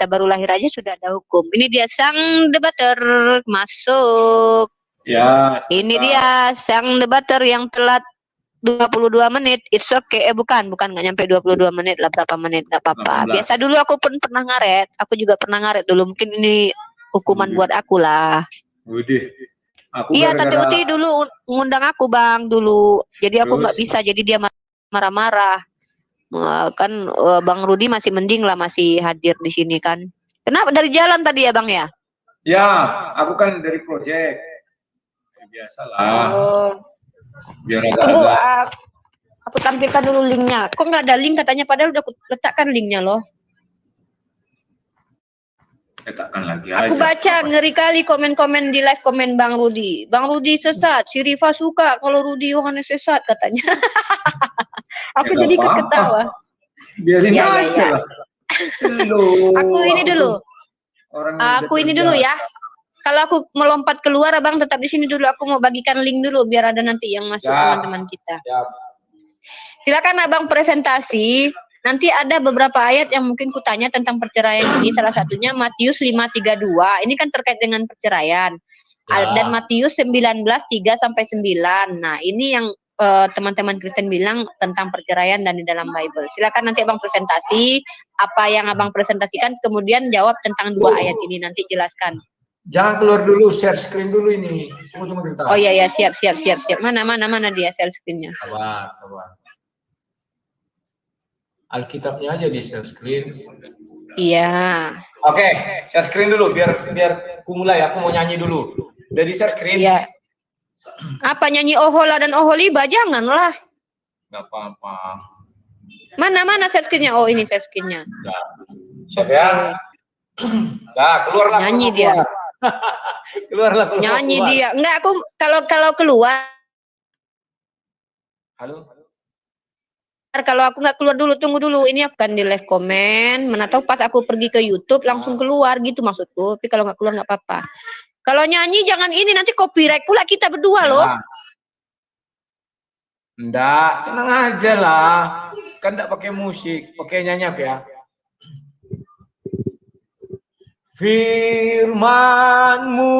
kita baru lahir aja sudah ada hukum. Ini dia sang debater masuk. Ya. Ini dia sang debater yang telat 22 menit. It's okay. Bukan nggak nyampe 22 menit lah, berapa menit nggak apa-apa. Biasa dulu aku pun pernah ngaret. Aku juga pernah ngaret dulu. Mungkin ini hukuman buat aku lah. Widih. Iya, Tante Uti dulu ngundang aku Bang dulu. Jadi aku nggak bisa. Jadi dia marah-marah. Kan Bang Rudi masih mending lah, masih hadir di sini kan. Kenapa dari jalan tadi ya Bang ya? Ya, aku kan dari project. Biasalah. Oh. Biar Tunggu, aku tampilkan dulu linknya. Kok nggak ada link katanya, padahal udah aku letakkan linknya loh. Letakkan lagi aku aja. Baca ngeri kali komen-komen di live komen Bang Rudi. Bang Rudi sesat, si Rifa suka kalau Rudi Yohanes sesat katanya. Aku jadi ketawa. Biarin aja lah. Aku ini dulu ya. Kalau aku melompat keluar, Abang tetap di sini dulu. Aku mau bagikan link dulu biar ada nanti yang masuk teman-teman kita. Silakan Abang presentasi. Nanti ada beberapa ayat yang mungkin kutanya tentang perceraian ini. Salah satunya Matius 5:32. Ini kan terkait dengan perceraian. Dan Matius 19:3-9. Nah, ini yang teman-teman Kristen bilang tentang perceraian dan di dalam Bible. Silakan nanti Abang presentasi apa yang Abang presentasikan, kemudian jawab tentang 2 ayat ini, nanti jelaskan. Jangan keluar dulu, share screen dulu ini. Tunggu bentar. Oh iya siap. Mana dia share screen-nya? Sabar. Alkitabnya aja di share screen. Iya. Oke, share screen dulu biar aku mulai. Aku mau nyanyi dulu. Udah di share screen? Iya. Apa nyanyi Ohola dan Oholiba? Janganlah. Gak apa-apa. Mana share screen-nya? Oh, ini share screen-nya. Siap ya. Nah, keluarlah. Nyanyi dia. keluar. Nyanyi dia. Enggak, aku kalau keluar. Halo. Kalau aku nggak keluar dulu, tunggu dulu. Ini akan di live komen. Mana tahu pas aku pergi ke YouTube langsung keluar gitu maksudku. Tapi kalau nggak keluar nggak apa-apa. Kalau nyanyi jangan ini, nanti copyright pula kita berdua loh. Enggak, tenang aja lah. Kan enggak pakai musik, pakai nyanyi aku ya. Firman-Mu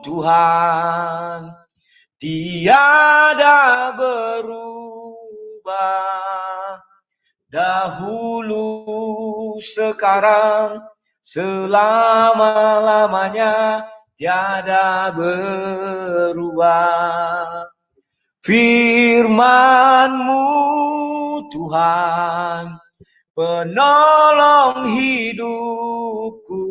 Tuhan tiada berubah, dahulu sekarang selama-lamanya tiada berubah. Firman-Mu Tuhan penolong hidupku,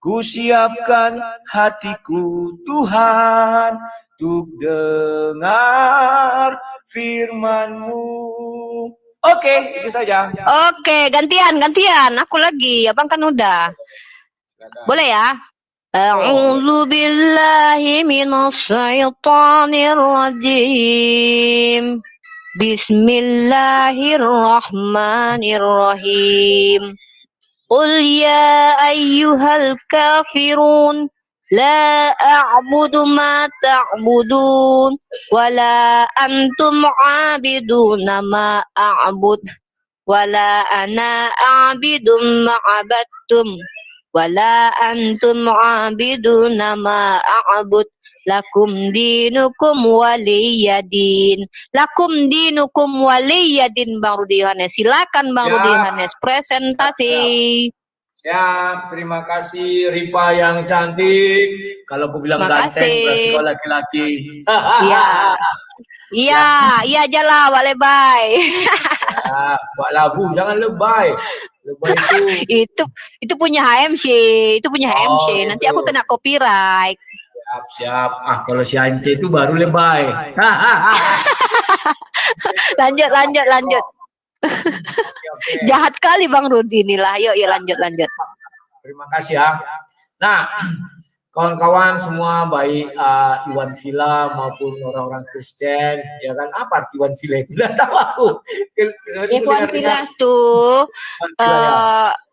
ku siapkan hatiku Tuhan untuk dengar firman-Mu. Oke, itu saja. Oke, gantian. Aku lagi, Abang kan udah. Boleh ya? A'udzu billahi minasy syaithanir rajim. Bismillahirrahmanirrahim. Qul ya ayyuhal kafirun la a'budu ma ta'budun wala antum 'abiduna ma a'bud wala ana a'bidum ma 'abadtum wala antum 'abiduna ma a'bud lakum dinukum waliyadin. Lakum dinukum waliyadin. Bang Rudi Yohanes, silakan Bang Rudi Yohanes presentasi. Siap, terima kasih Ripa yang cantik. Kalau aku bilang ganteng berarti kau laki-laki. Iya aja lah, Wak Lebay. Wak Labu jangan lebay. Lebay itu punya HMC, Nanti aku kena copyright. Siap. Kalau si Ante itu baru lebay. lanjut. Jahat kali Bang Rudi inilah. Yuk lanjut. Terima kasih ya. Nah, kawan-kawan semua baik Iwan Villa maupun orang-orang Kristen, ya kan? Apa arti Iwan Villa itu? Tidak tahu aku. Iwan Villa tuh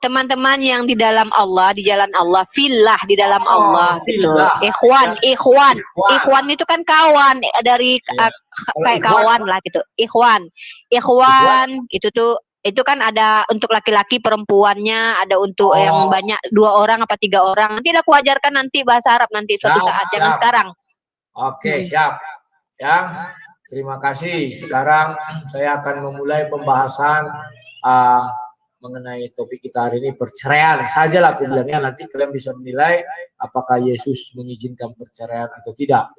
teman-teman yang di dalam Allah, di jalan Allah, filah di dalam Allah gitu. Ikhwan itu kan kawan dari kayak kawan lah gitu. Ikhwan itu tuh Itu kan ada untuk laki-laki perempuannya, ada untuk yang banyak 2 orang apa 3 orang. Nanti aku ajarkan nanti bahasa Arab nanti suatu saat, jangan sekarang. Oke, siap. Ya, terima kasih. Sekarang saya akan memulai pembahasan mengenai topik kita hari ini, perceraian sajalah aku bilangnya. Nanti kalian bisa menilai apakah Yesus mengizinkan perceraian atau tidak.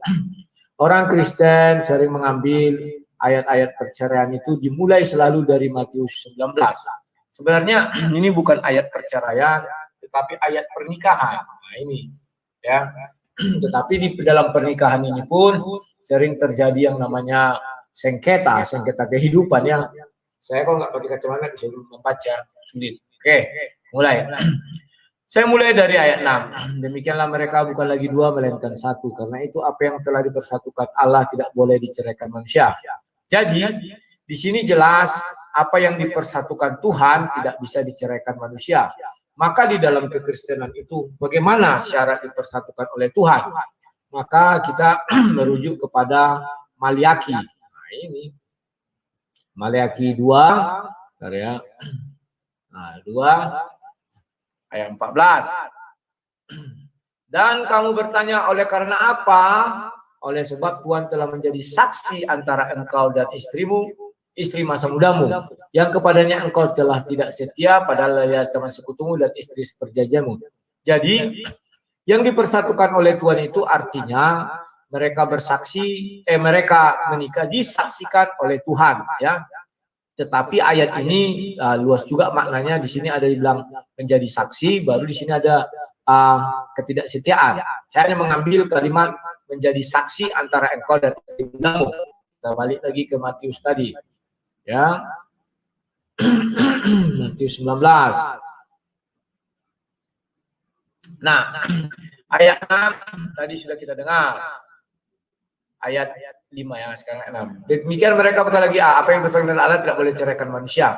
Orang Kristen sering mengambil ayat-ayat perceraian itu dimulai selalu dari Matius 19. Sebenarnya ini bukan ayat perceraian, tetapi ayat pernikahan. Nah ini, ya. Tetapi di dalam pernikahan ini pun sering terjadi yang namanya sengketa kehidupan ya. Saya kalau nggak pakai kacamata bisa membaca sulit. Oke, mulai. Saya mulai dari ayat 6. Demikianlah mereka bukan lagi 2 melainkan 1. Karena itu apa yang telah dipersatukan Allah tidak boleh diceraikan manusia. Jadi di sini jelas apa yang dipersatukan Tuhan tidak bisa diceraikan manusia. Maka di dalam kekristenan itu bagaimana syarat dipersatukan oleh Tuhan? Maka kita merujuk kepada Maliaki. Nah ini Maliaki 2 ya. Nah, 2 ayat 14. Dan kamu bertanya oleh karena apa? Oleh sebab Tuhan telah menjadi saksi antara engkau dan istrimu, istri masa mudamu, yang kepadanya engkau telah tidak setia padahal ia teman sekutumu dan istri seperjanjianmu. Jadi yang dipersatukan oleh Tuhan itu artinya mereka bersaksi, mereka menikah disaksikan oleh Tuhan, ya. Tetapi ayat ini luas juga maknanya. Di sini ada dibilang menjadi saksi, baru di sini ada ketidaksetiaan. Saya hanya mengambil kalimat menjadi saksi antara engkau dan istrimu. Kita balik lagi ke Matius tadi, ya. Matius 19. Nah, ayat 6 tadi sudah kita dengar. Ayat 5 ya, sekarang 6. Demikian mereka berkata lagi, apa yang bersangkutan Allah tidak boleh ceraikan manusia.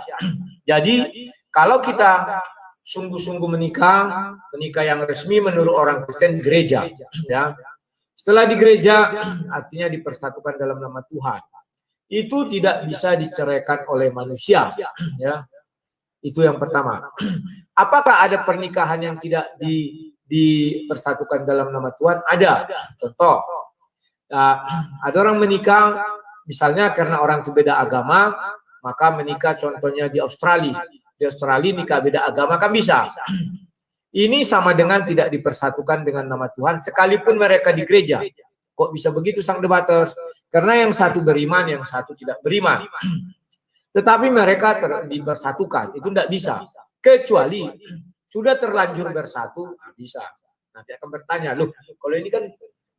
Jadi, kalau kita sungguh-sungguh menikah yang resmi menurut orang Kristen gereja, ya. Setelah di gereja, artinya dipersatukan dalam nama Tuhan. Itu tidak bisa diceraikan oleh manusia, ya. Itu yang pertama. Apakah ada pernikahan yang tidak dipersatukan dalam nama Tuhan? Ada. Contoh, ada orang menikah misalnya karena orang itu beda agama, maka menikah contohnya di Australia. Di Australia nikah beda agama kan bisa. Ini sama dengan tidak dipersatukan dengan nama Tuhan sekalipun mereka di gereja. Kok bisa begitu sang debaters? Karena yang satu beriman, yang satu tidak beriman. Tetapi mereka dipersatukan, itu tidak bisa. Kecuali sudah terlanjur bersatu, bisa. Nanti akan bertanya, loh kalau ini kan,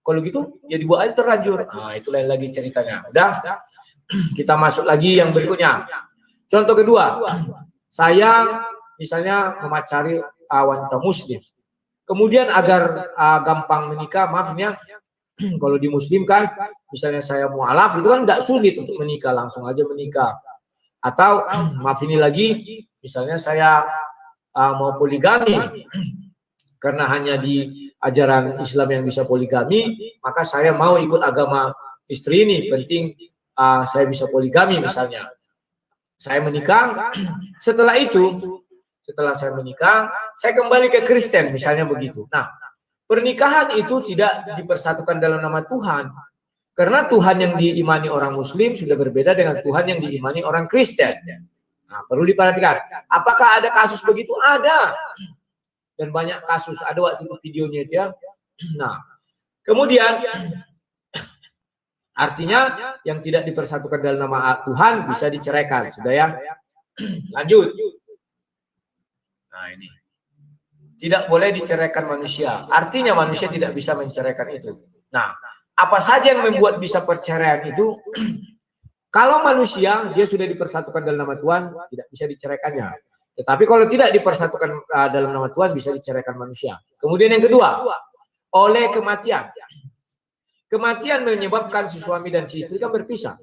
kalau gitu ya dibuat aja terlanjur. Nah itu lain lagi ceritanya. Udah, kita masuk lagi yang berikutnya. Contoh kedua, saya misalnya memacari wanita muslim. Kemudian agar gampang menikah, maafnya, kalau di muslim kan, misalnya saya mualaf, itu kan tidak sulit untuk menikah, langsung aja menikah. Atau, maaf ini lagi, misalnya saya mau poligami, karena hanya di ajaran Islam yang bisa poligami, maka saya mau ikut agama istri ini, penting saya bisa poligami misalnya. Saya menikah, setelah saya menikah, saya kembali ke Kristen, misalnya begitu. Nah, pernikahan itu tidak dipersatukan dalam nama Tuhan. Karena Tuhan yang diimani orang Muslim sudah berbeda dengan Tuhan yang diimani orang Kristen. Nah, perlu diperhatikan. Apakah ada kasus begitu? Ada. Dan banyak kasus. Ada waktu itu videonya itu ya. Nah, kemudian artinya yang tidak dipersatukan dalam nama Tuhan bisa diceraikan. Sudah ya? Lanjut. Nah ini. Tidak boleh diceraikan manusia. Artinya manusia tidak bisa menceraikan itu. Nah, apa saja yang membuat bisa perceraian itu? Kalau manusia, dia sudah dipersatukan dalam nama Tuhan, tidak bisa diceraikannya. Tetapi kalau tidak dipersatukan dalam nama Tuhan, bisa diceraikan manusia. Kemudian yang kedua, oleh kematian. Kematian menyebabkan si suami dan si istri kan berpisah.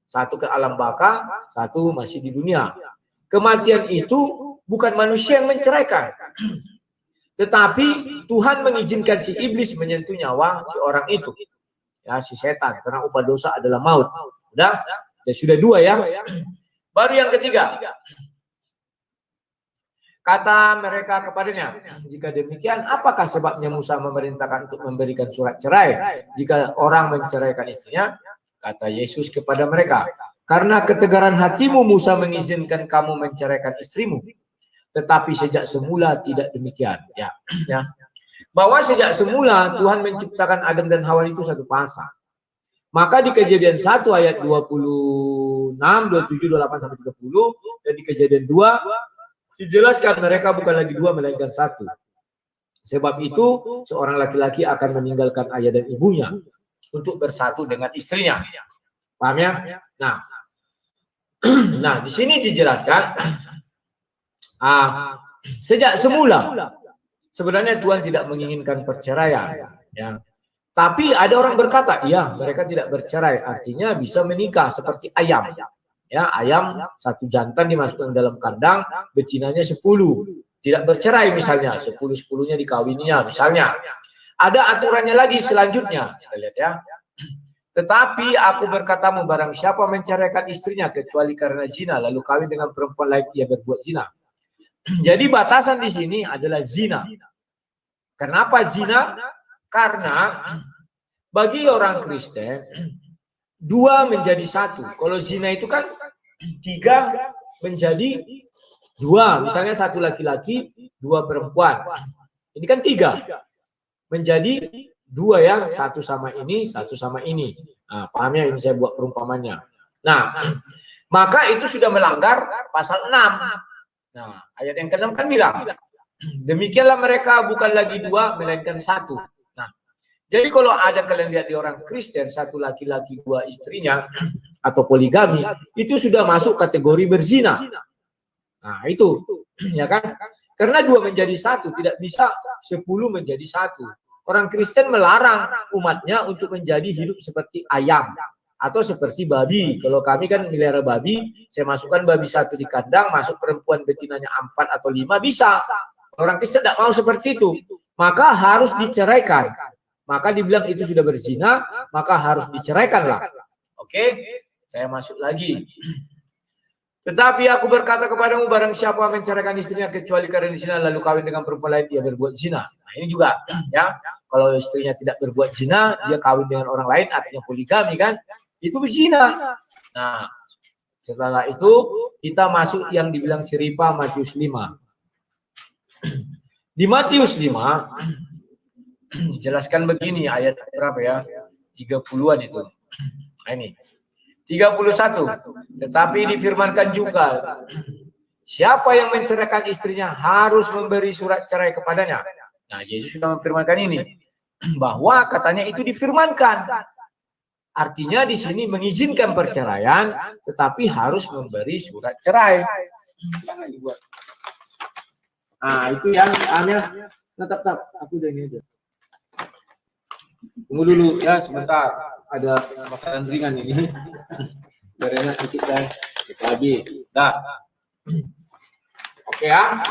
Satu ke alam baka, satu masih di dunia. Kematian itu bukan manusia yang menceraikan. Tetapi Tuhan mengizinkan si iblis menyentuh nyawa si orang itu. Ya, si setan. Karena upah dosa adalah maut. Udah? Ya, sudah dua ya. Baru yang ketiga. Kata mereka kepadanya, jika demikian apakah sebabnya Musa memerintahkan untuk memberikan surat cerai jika orang menceraikan istrinya? Kata Yesus kepada mereka, karena ketegaran hatimu Musa mengizinkan kamu menceraikan istrimu. Tetapi sejak semula tidak demikian. Ya. Bahwa sejak semula Tuhan menciptakan Adam dan Hawa itu satu pasang. Maka di Kejadian 1 ayat 26, 27, 28 sampai 30 dan di Kejadian 2 dijelaskan mereka bukan lagi dua melainkan satu. Sebab itu seorang laki-laki akan meninggalkan ayah dan ibunya untuk bersatu dengan istrinya. Paham ya? Nah, di sini dijelaskan sejak semula sebenarnya Tuhan tidak menginginkan perceraian. Ya. Tapi ada orang berkata, iya mereka tidak bercerai, artinya bisa menikah seperti ayam. Ya, ayam satu jantan dimasukkan dalam kandang, betinanya 10. Tidak bercerai misalnya, 10-10-nya dikawininya misalnya. Ada aturannya lagi selanjutnya, kita lihat ya. Tetapi aku berkatamu, barang siapa menceraikan istrinya kecuali karena zina, lalu kawin dengan perempuan lain, ia berbuat zina. Jadi batasan di sini adalah zina. Kenapa zina? Karena bagi orang Kristen, 2 menjadi 1. Kalau zina itu kan 3 menjadi 2. Misalnya 1 laki-laki, 2 perempuan. Ini kan 3. Menjadi 2 ya, 1 sama ini, 1 sama ini. Nah, paham ya, ini saya buat perumpamannya. Nah, maka itu sudah melanggar pasal 6. Nah, ayat yang ke-6 kan bilang, demikianlah mereka bukan lagi 2 melainkan 1. Jadi kalau ada kalian lihat di orang Kristen 1 laki-laki 2 istrinya atau poligami, itu sudah masuk kategori berzina. Nah itu, ya kan? Karena 2 menjadi 1, tidak bisa 10 menjadi 1. Orang Kristen melarang umatnya untuk menjadi hidup seperti ayam atau seperti babi. Kalau kami kan melihara babi, saya masukkan babi 1 di kandang, masuk perempuan betinanya 4 atau 5 bisa. Orang Kristen tidak mau seperti itu, maka harus diceraikan. Maka dibilang itu sudah berzina, maka harus diceraikanlah. Oke, saya masuk lagi. Tetapi aku berkata kepadamu, barang siapa menceraikan istrinya kecuali karena zina lalu kawin dengan perempuan lain, dia berbuat zina. Nah ini juga, ya, kalau istrinya tidak berbuat zina, dia kawin dengan orang lain, artinya poligami kan, itu zina. Nah, setelah itu kita masuk yang dibilang Siripa Matius 5. Di Matius 5 dijelaskan begini, ayat berapa ya? 30-an itu. Nah, ini. 31. Tetapi difirmankan juga, siapa yang menceraikan istrinya harus memberi surat cerai kepadanya. Nah, Yesus sudah memfirmankan ini. Bahwa katanya itu difirmankan. Artinya di sini mengizinkan perceraian, tetapi harus memberi surat cerai. Nah, itu yang aneh. Tetap, aku udah ini aja. Tunggu dulu ya sebentar, ada makanan ringan ini. Barangnya sedikit dah, lagi. Dah. Oke ya.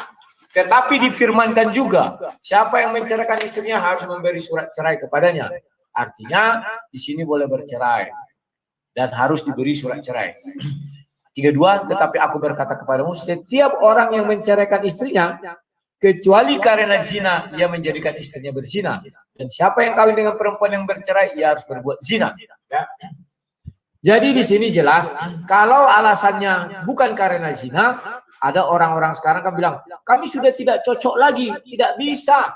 Tetapi difirmankan juga, siapa yang menceraikan istrinya harus memberi surat cerai kepadanya. Artinya di sini boleh bercerai dan harus diberi surat cerai. 32. Tetapi aku berkata kepadamu, setiap orang yang menceraikan istrinya kecuali karena zina, ia menjadikan istrinya berzina. Dan siapa yang kawin dengan perempuan yang bercerai, ia harus berbuat zina. Ya. Jadi di sini jelas, kalau alasannya bukan karena zina, ada orang-orang sekarang kan bilang, kami sudah tidak cocok lagi, tidak bisa.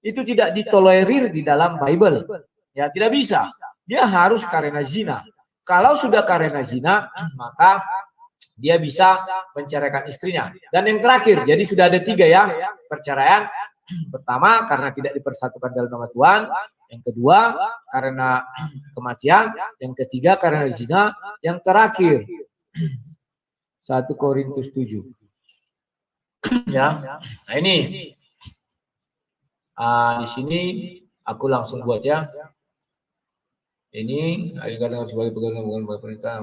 Itu tidak ditolerir di dalam Bible. Ya, tidak bisa. Dia harus karena zina. Kalau sudah karena zina, maka dia bisa menceraikan istrinya. Dan yang terakhir, jadi sudah ada 3 ya perceraian. Pertama, karena tidak dipersatukan dalam nama Tuhan. Yang kedua, karena kematian. Yang ketiga, karena zina. Yang terakhir, 1 Korintus 7. Ya, nah ini. Di sini aku langsung buat ya. Ini dikatakan sebagai pegawai bukan pemerintah.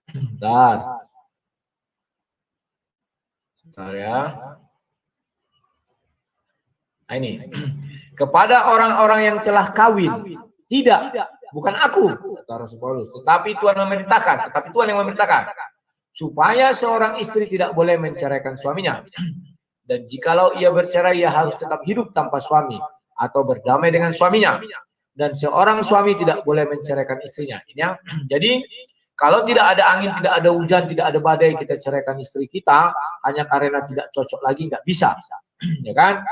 Bentar. Bentar ya. Nah ini. Kepada orang-orang yang telah kawin. Tidak. Bukan aku. Kata Rasul Paulus. Tetapi Tuhan memerintahkan. Tetapi Tuhan yang memerintahkan. supaya seorang istri tidak boleh menceraikan suaminya. Dan jikalau ia bercerai, ia harus tetap hidup tanpa suami atau berdamai dengan suaminya. Dan seorang suami tidak boleh menceraikan istrinya. Ini ya. Jadi kalau tidak ada angin, tidak ada hujan, tidak ada badai, kita ceraikan istri kita hanya karena tidak cocok lagi, nggak bisa, ya kan?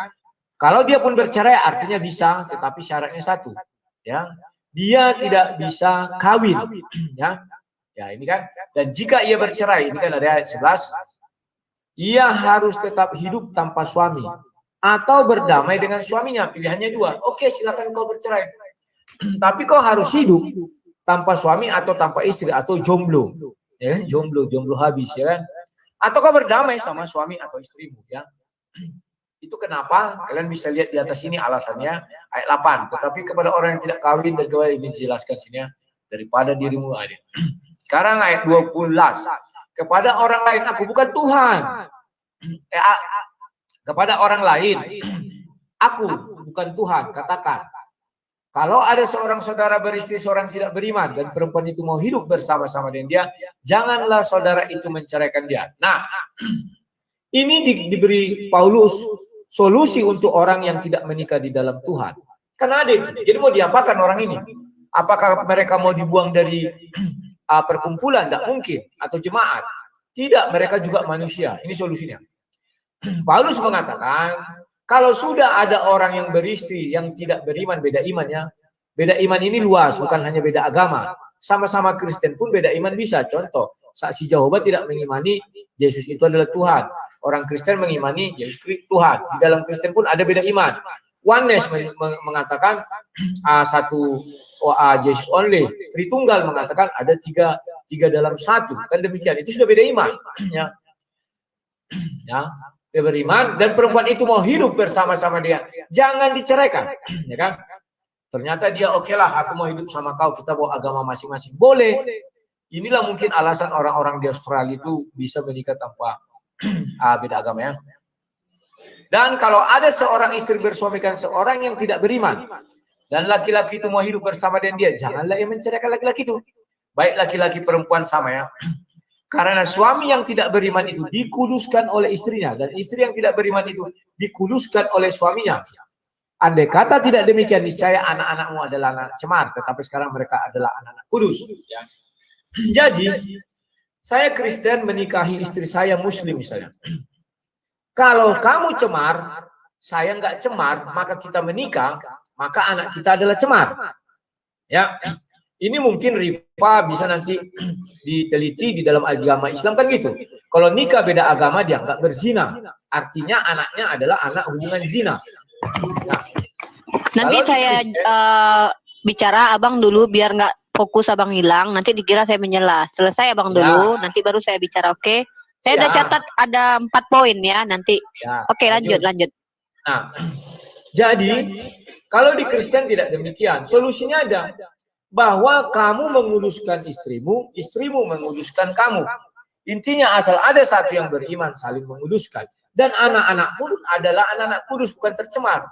Kalau dia pun bercerai artinya bisa, tetapi syaratnya satu, ya, dia tidak bisa kawin, ya. Ya ini kan. Dan jika ia bercerai, ini kan ada ayat 11, ia harus tetap hidup tanpa suami atau berdamai dengan suaminya. Pilihannya dua. Oke, silakan kau bercerai. Tapi kau harus hidup tanpa suami atau tanpa istri atau jomblo. Ya, jomblo habis ya kan. Atau kau berdamai sama suami atau istrimu ya. Itu kenapa kalian bisa lihat di atas ini alasannya ayat 8. Tetapi kepada orang yang tidak kawin dan kawin ini dijelaskan sini ya, daripada dirimu ada. Sekarang ayat 20. Kepada orang lain aku bukan Tuhan. Kepada orang lain aku bukan Tuhan. Katakan, kalau ada seorang saudara beristri seorang tidak beriman dan perempuan itu mau hidup bersama-sama dengan dia, janganlah saudara itu menceraikan dia. Nah, ini diberi Paulus solusi untuk orang yang tidak menikah di dalam Tuhan. Karena ada itu. Jadi mau diapakan orang ini? Apakah mereka mau dibuang dari perkumpulan? Tidak mungkin. Atau jemaat? Tidak, mereka juga manusia. Ini solusinya. Paulus mengatakan, kalau sudah ada orang yang beristri yang tidak beriman, beda imannya. Beda iman ini luas, bukan hanya beda agama. Sama-sama Kristen pun beda iman bisa. Contoh, saksi Jehovah tidak mengimani Yesus itu adalah Tuhan. Orang Kristen mengimani Yesus Tuhan. Di dalam Kristen pun ada beda iman. Oneness mengatakan satu Yesus only. Tritunggal mengatakan ada tiga dalam satu. Kan demikian. Itu sudah beda iman. Ya. Ya. Dia beriman dan perempuan itu mau hidup bersama-sama dia. Jangan diceraikan. Ya kan? Ternyata dia oke lah, aku mau hidup sama kau. Kita bawa agama masing-masing. Boleh. Inilah mungkin alasan orang-orang di Australia itu bisa menikah tanpa beda agama ya. Dan kalau ada seorang istri bersuamikan seorang yang tidak beriman dan laki-laki itu mau hidup bersama dengan dia, janganlah ia menceraikan laki-laki itu. Baik laki-laki perempuan sama ya. Karena suami yang tidak beriman itu dikuduskan oleh istrinya dan istri yang tidak beriman itu dikuduskan oleh suaminya. Andai kata tidak demikian, niscaya anak-anakmu adalah anak cemar, tetapi sekarang mereka adalah anak-anak kudus. Ya. Jadi saya Kristen menikahi istri saya Muslim misalnya. Kalau kamu cemar, saya nggak cemar, maka kita menikah, maka anak kita adalah cemar. Ya, ini mungkin Rifa bisa nanti diteliti di dalam agama Islam kan gitu. Kalau nikah beda agama dia nggak berzina, artinya anaknya adalah anak hubungan zina. Nah, nanti saya bicara abang dulu biar nggak fokus abang hilang. Nanti dikira saya menjelas. Selesai abang dulu, nanti baru saya bicara. Oke? Saya udah catat ada 4 poin ya nanti. Ya, oke, lanjut. Nah, jadi kalau di Kristen tidak demikian. Solusinya ada bahwa kamu menguduskan istrimu, istrimu menguduskan kamu. Intinya asal ada satu yang beriman saling menguduskan. Dan anak-anak pun adalah anak-anak kudus, bukan tercemar.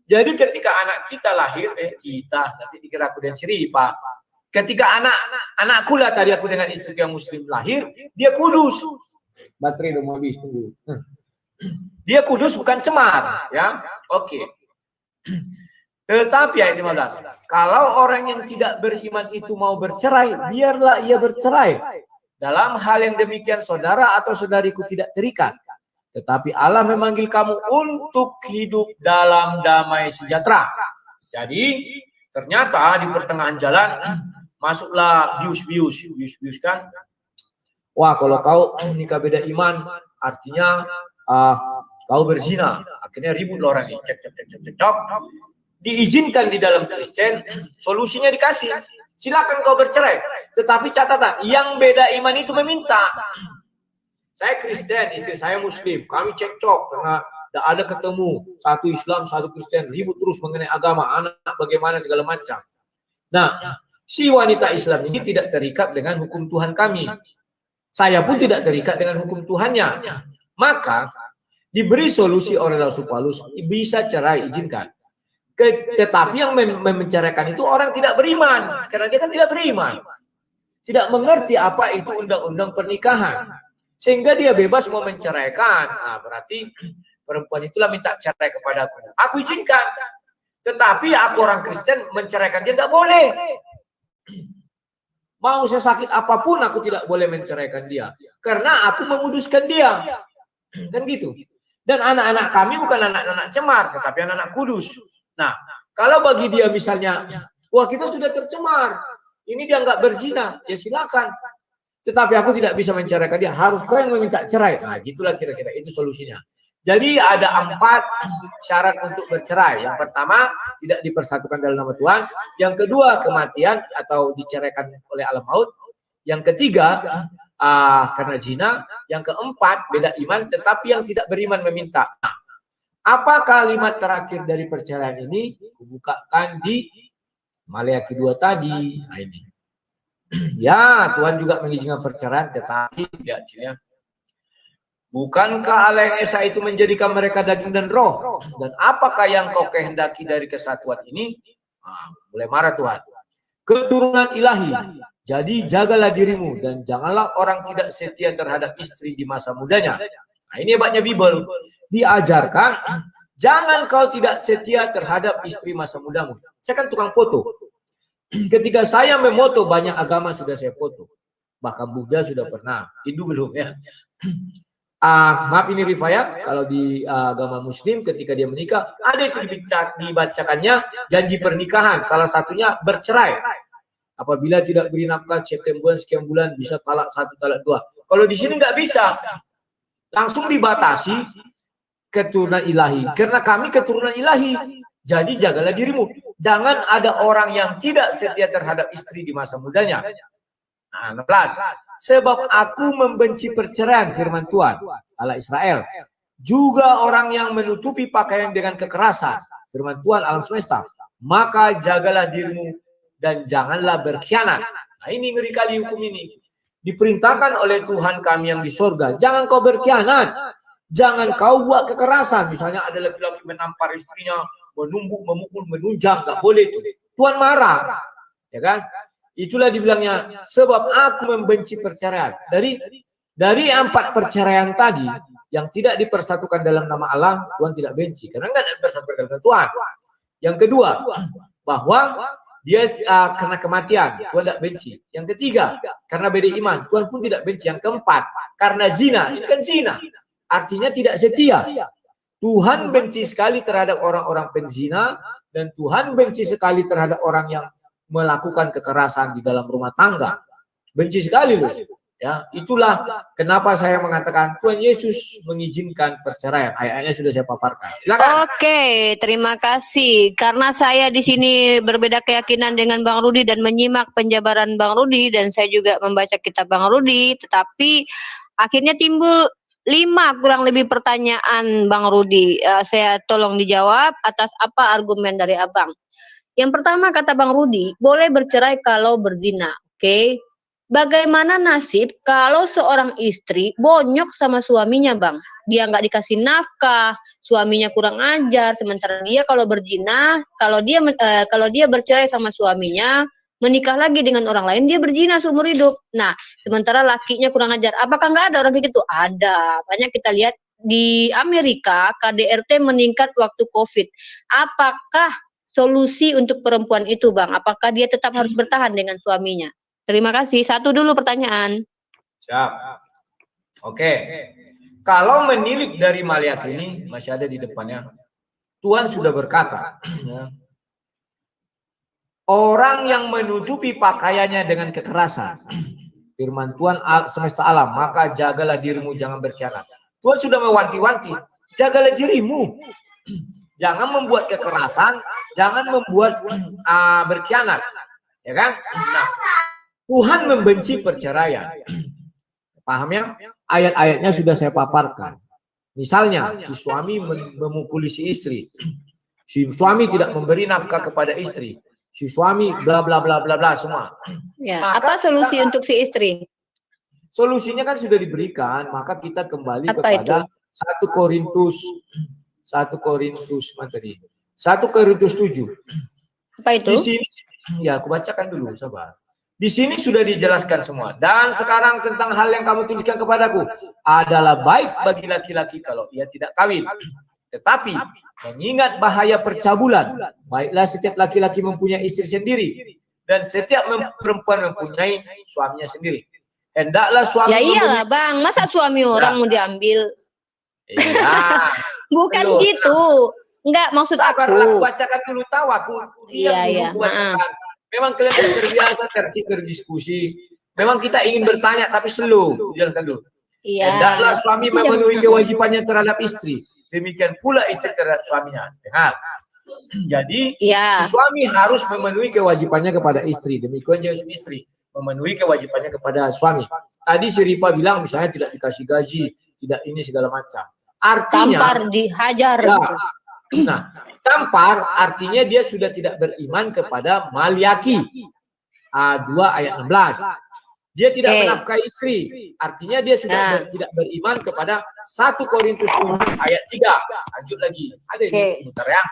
Jadi ketika anak kita lahir, nanti dikira aku dan Siripa. Ketika anakku lah tadi aku dengan istri yang Muslim lahir, dia kudus. Baterai udah mau habis, tunggu. Dia kudus bukan cemar, ya. Oke. Tetapi ayat 15, kalau orang yang tidak beriman itu mau bercerai, biarlah ia bercerai. Dalam hal yang demikian saudara atau saudariku tidak terikat. Tetapi Allah memanggil kamu untuk hidup dalam damai sejahtera. Jadi ternyata di pertengahan jalan masuklah bius kan. Wah, kalau kau nikah beda iman artinya kau berzina. Akhirnya ribut loh orang ini. Cek. Diizinkan di dalam Kristen, solusinya dikasih. Silakan kau bercerai. Tetapi catatan, yang beda iman itu meminta. Saya Kristen, istri saya Muslim. Kami cekcok karena tidak ada ketemu. Satu Islam, satu Kristen. Ribut terus mengenai agama, anak bagaimana segala macam. Nah, si wanita Islam ini tidak terikat dengan hukum Tuhan kami. Saya pun tidak terikat dengan hukum Tuhannya. Maka diberi solusi oleh Rasul Paulus, bisa cerai, izinkan. Tetapi yang menceraikan itu orang tidak beriman. Karena dia kan tidak beriman. tidak mengerti apa itu undang-undang pernikahan. Sehingga dia bebas mau menceraikan. Nah, berarti perempuan itulah minta cerai kepadaku. Aku izinkan. Tetapi aku orang Kristen menceraikan dia nggak boleh. Mau sesakit apapun aku tidak boleh menceraikan dia. Karena aku menguduskan dia. Kan gitu. Dan anak-anak kami bukan anak-anak cemar, tetapi anak-anak kudus. Nah, kalau bagi dia misalnya, wah kita sudah tercemar, ini dia nggak berzina, ya silakan. Tetapi aku tidak bisa menceraikan dia, harus kau yang meminta cerai. Nah, gitulah kira-kira itu solusinya. Jadi ada 4 syarat untuk bercerai. Yang pertama, tidak dipersatukan dalam nama Tuhan. Yang kedua, kematian atau diceraikan oleh alam maut. Yang ketiga, karena zina. Yang keempat, beda iman, tetapi yang tidak beriman meminta. Nah, apa kalimat terakhir dari perceraian ini? Kubukakan di Maleakhi 2 tadi. Nah, ini. Ya, Tuhan juga mengizinkan perceraian, tetapi ya, bukankah Allah yang Esa itu menjadikan mereka daging dan roh? Dan apakah yang kau kehendaki dari kesatuan ini? Nah, mulai marah Tuhan. Keturunan ilahi. Jadi jagalah dirimu dan janganlah orang tidak setia terhadap istri di masa mudanya. Nah, ini hebatnya Bible. Diajarkan, jangan kau tidak setia terhadap istri masa mudamu. Saya kan tukang foto. Ketika saya memoto, banyak agama sudah saya foto. Bahkan Buddha sudah pernah. Hindu belum ya. Maaf ini Rifaya, kalau di agama Muslim ketika dia menikah, ada itu dibacakannya janji pernikahan. Salah satunya bercerai. Apabila tidak beri nafkah sekian bulan bisa talak 1, talak 2. Kalau di sini nggak bisa. Langsung dibatasi keturunan ilahi. Karena kami keturunan ilahi. Jadi jagalah dirimu. Jangan ada orang yang tidak setia terhadap istri di masa mudanya. Nah, 16. Sebab aku membenci perceraian, firman Tuhan, Allah Israel. Juga orang yang menutupi pakaian dengan kekerasan, firman Tuhan alam semesta. Maka jagalah dirimu dan janganlah berkhianat. Nah, ini ngeri kali hukum ini. Diperintahkan oleh Tuhan kami yang di sorga. Jangan kau berkhianat. Jangan kau buat kekerasan. Misalnya ada laki-laki menampar istrinya, menumbuk, memukul, menunjang, nggak boleh itu. Tuhan marah, ya kan? Itulah dibilangnya sebab aku membenci perceraian. Dari 4 perceraian tadi yang tidak dipersatukan dalam nama Allah, Tuhan tidak benci karena nggak dipersatukan dalam nama Tuhan. Yang kedua, bahwa dia karena kematian, Tuhan tidak benci. Yang ketiga, karena beda iman, Tuhan pun tidak benci. Yang keempat, karena zina, ini kan zina, artinya tidak setia. Tuhan benci sekali terhadap orang-orang penzina dan Tuhan benci sekali terhadap orang yang melakukan kekerasan di dalam rumah tangga. Benci sekali loh. Ya, itulah kenapa saya mengatakan Tuhan Yesus mengizinkan perceraian. Ayatnya sudah saya paparkan. Silakan. Oke, terima kasih. Karena saya di sini berbeda keyakinan dengan Bang Rudi dan menyimak penjabaran Bang Rudi dan saya juga membaca kitab Bang Rudi, tetapi akhirnya timbul 5 kurang lebih pertanyaan Bang Rudi. Saya tolong dijawab atas apa argumen dari Abang. Yang pertama kata Bang Rudi, boleh bercerai kalau berzina. Oke. Bagaimana nasib kalau seorang istri bonyok sama suaminya, Bang? Dia nggak dikasih nafkah, suaminya kurang ajar, sementara dia kalau berzina, kalau dia bercerai sama suaminya, menikah lagi dengan orang lain, dia berzina seumur hidup. Nah, sementara lakinya kurang ajar. Apakah nggak ada orang kayak gitu? Ada. Banyak kita lihat di Amerika, KDRT meningkat waktu COVID. Apakah solusi untuk perempuan itu, Bang? Apakah dia tetap harus bertahan dengan suaminya? Terima kasih. Satu dulu pertanyaan. Siap. Oke. Kalau menilik dari Maleakhi ini, masih ada di depannya. Tuhan sudah berkata, ya, orang yang menutupi pakaiannya dengan kekerasan, firman Tuhan semesta alam, maka jagalah dirimu, jangan berkhianat. Tuhan sudah mewanti-wanti, jagalah dirimu. Jangan membuat kekerasan, jangan membuat berkhianat. Ya kan? Nah, Tuhan membenci perceraian. Paham ya? Ayat-ayatnya sudah saya paparkan. Misalnya, si suami memukuli si istri. Si suami tidak memberi nafkah kepada istri. Si suami bla bla bla bla bla semua. Ya, apa solusi untuk si istri? Solusinya kan sudah diberikan, maka kita kembali kepada 1 Korintus 7. Apa itu? Di sini ya aku bacakan dulu, sabar. Di sini sudah dijelaskan semua. Dan sekarang tentang hal yang kamu tuliskan kepadaku adalah baik bagi laki-laki kalau ia tidak kawin. Tetapi mengingat bahaya percabulan, baiklah setiap laki-laki mempunyai istri sendiri dan setiap perempuan mempunyai suaminya sendiri. Hendaklah suami ya iyalah bang, masa suami orang mau diambil? Iya. Bukan Belum. gitu. Enggak, maksud Sabarlah, aku. bacakan dulu, tahu aku. Iya. Bacakan. Memang kalian tidak terbiasa tertib berdiskusi. Memang kita ingin bertanya tapi slow. Jelaskan dulu. Iya. Hendaklah suami memenuhi kewajibannya terhadap istri. Demikian pula istri terhadap suaminya. Dengar. Jadi si suami harus memenuhi kewajibannya kepada istri. Demikian juga istri memenuhi kewajibannya kepada suami. Tadi si Rifa bilang misalnya tidak dikasih gaji, tidak ini segala macam. Artinya tampar, dihajar. Ya, nah, tampar artinya dia sudah tidak beriman kepada Malyaki 2 ayat 16. Dia tidak menafkahi istri, artinya dia sudah tidak beriman kepada 1 Korintus 7 ayat 3. Lanjut lagi. Ada ini muter ya.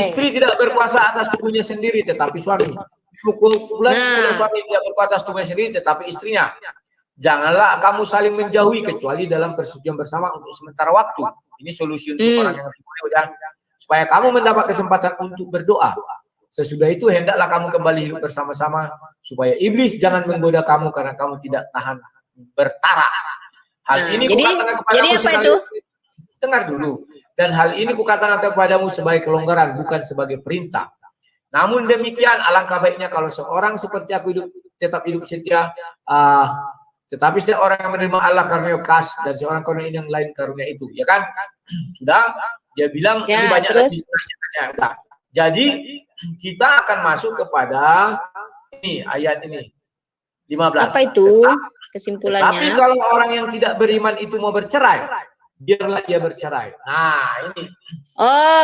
Istri tidak berkuasa atas tubuhnya sendiri tetapi suami. Suami tidak berkuasa atas tubuhnya sendiri tetapi istrinya. Janganlah kamu saling menjauhi kecuali dalam persetujuan bersama untuk sementara waktu. Ini solusi untuk orang yang udah, supaya kamu mendapat kesempatan untuk berdoa. Sesudah itu hendaklah kamu kembali hidup bersama-sama supaya iblis jangan menggoda kamu karena kamu tidak tahan bertara. Hal ini kukatakan kepadamu sekali. Dengar dulu. Dan hal ini kukatakan kepadamu sebagai kelonggaran bukan sebagai perintah. Namun demikian alangkah baiknya kalau seorang seperti aku tetap hidup setia. Tetapi setiap orang yang menerima Allah karunia kas dan seorang karunia yang lain karunia itu, ya kan? Sudah, dia bilang ini banyak lagi. Jadi kita akan masuk kepada ini ayat ini 15. Apa itu kesimpulannya? Tapi kalau orang yang tidak beriman itu mau bercerai, biarlah ia bercerai. Nah ini.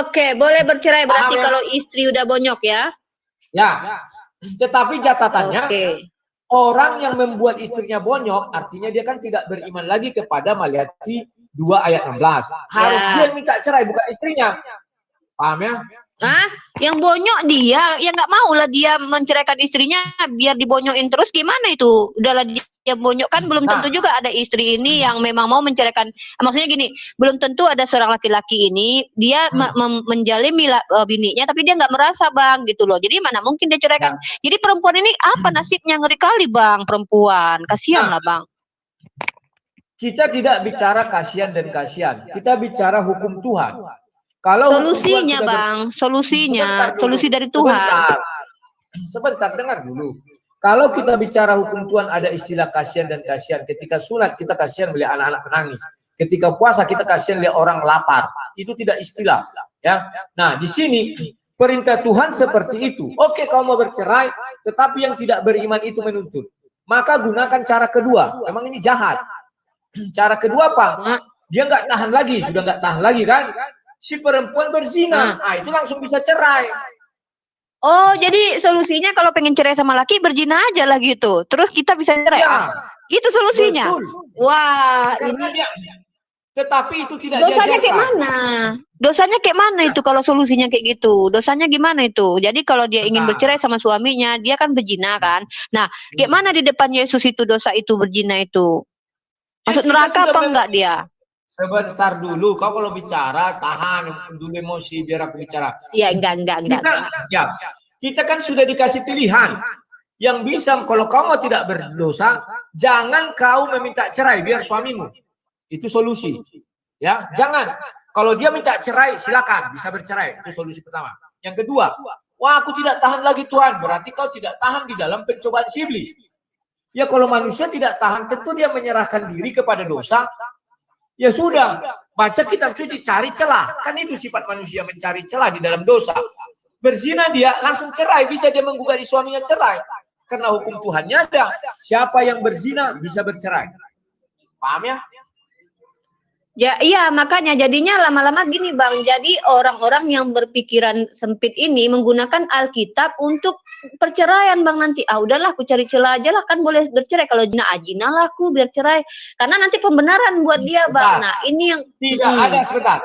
Oke, boleh bercerai berarti kalau istri udah bonyok ya? Ya. Tetapi catatannya. Orang yang membuat istrinya bonyok, artinya dia kan tidak beriman lagi kepada Malyaki 2 ayat 16. Harus dia yang minta cerai, bukan istrinya. Paham ya? Yang bonyok dia, yang nggak mau lah dia menceraikan istrinya, biar dibonyokin terus gimana itu? Udahlah dia bonyok kan belum tentu juga ada istri ini yang memang mau menceraikan. Maksudnya gini, belum tentu ada seorang laki-laki ini dia menjalimi bininya, tapi dia nggak merasa bang gitu loh. Jadi mana mungkin dia ceraikan? Jadi perempuan ini apa nasibnya, ngeri kali bang, perempuan, kasihan lah bang. Kita tidak bicara kasihan dan kasihan, kita bicara hukum Tuhan. Kalau solusinya bang, solusinya, solusi dari Tuhan. Sebentar, dengar dulu. Kalau kita bicara hukum Tuhan ada istilah kasihan dan kasihan. Ketika sunat kita kasihan melihat anak-anak menangis. Ketika puasa kita kasihan lihat orang lapar. Itu tidak istilah. Ya. Nah di sini perintah Tuhan seperti itu. Oke, kau mau bercerai, tetapi yang tidak beriman itu menuntut. Maka gunakan cara kedua. Memang ini jahat. Cara kedua apa? Dia nggak tahan lagi, sudah nggak tahan lagi kan? Si perempuan berzina, itu langsung bisa cerai. Oh, jadi solusinya kalau pengen cerai sama laki berzina aja lah gitu. Terus kita bisa cerai. Gitu solusinya. Betul. Wah, karena dia. Tetapi itu tidak dosanya kayak mana? Dosanya kayak mana itu kalau solusinya kayak gitu? Dosanya gimana itu? Jadi kalau dia ingin bercerai sama suaminya, dia kan berzina kan. Nah, kayak mana di depan Yesus itu dosa itu berzina itu? Masuk neraka apa enggak dia? Sebentar dulu, kau kalau bicara tahan dulu emosi biar aku bicara. Iya, enggak. Kita kan sudah dikasih pilihan. Yang bisa kalau kamu tidak berdosa, jangan kau meminta cerai biar suamimu. Itu solusi. Ya, jangan. Kalau dia minta cerai, silakan bisa bercerai. Itu solusi pertama. Yang kedua, wah aku tidak tahan lagi Tuhan, berarti kau tidak tahan di dalam pencobaan iblis. Ya kalau manusia tidak tahan, tentu dia menyerahkan diri kepada dosa. Ya sudah, baca kitab suci, cari celah. Kan itu sifat manusia, mencari celah di dalam dosa. Berzina dia, langsung cerai. Bisa dia menggugat suaminya cerai. Karena hukum Tuhannya ada. Siapa yang berzina bisa bercerai. Paham ya? Ya iya, makanya jadinya lama-lama gini bang. Jadi orang-orang yang berpikiran sempit ini menggunakan Alkitab untuk perceraian bang nanti. Udahlah aku cari celah aja lah, kan boleh bercerai. Kalau zina lah aku biar cerai. Karena nanti pembenaran buat dia bang. Nah ini yang tidak ada sebentar.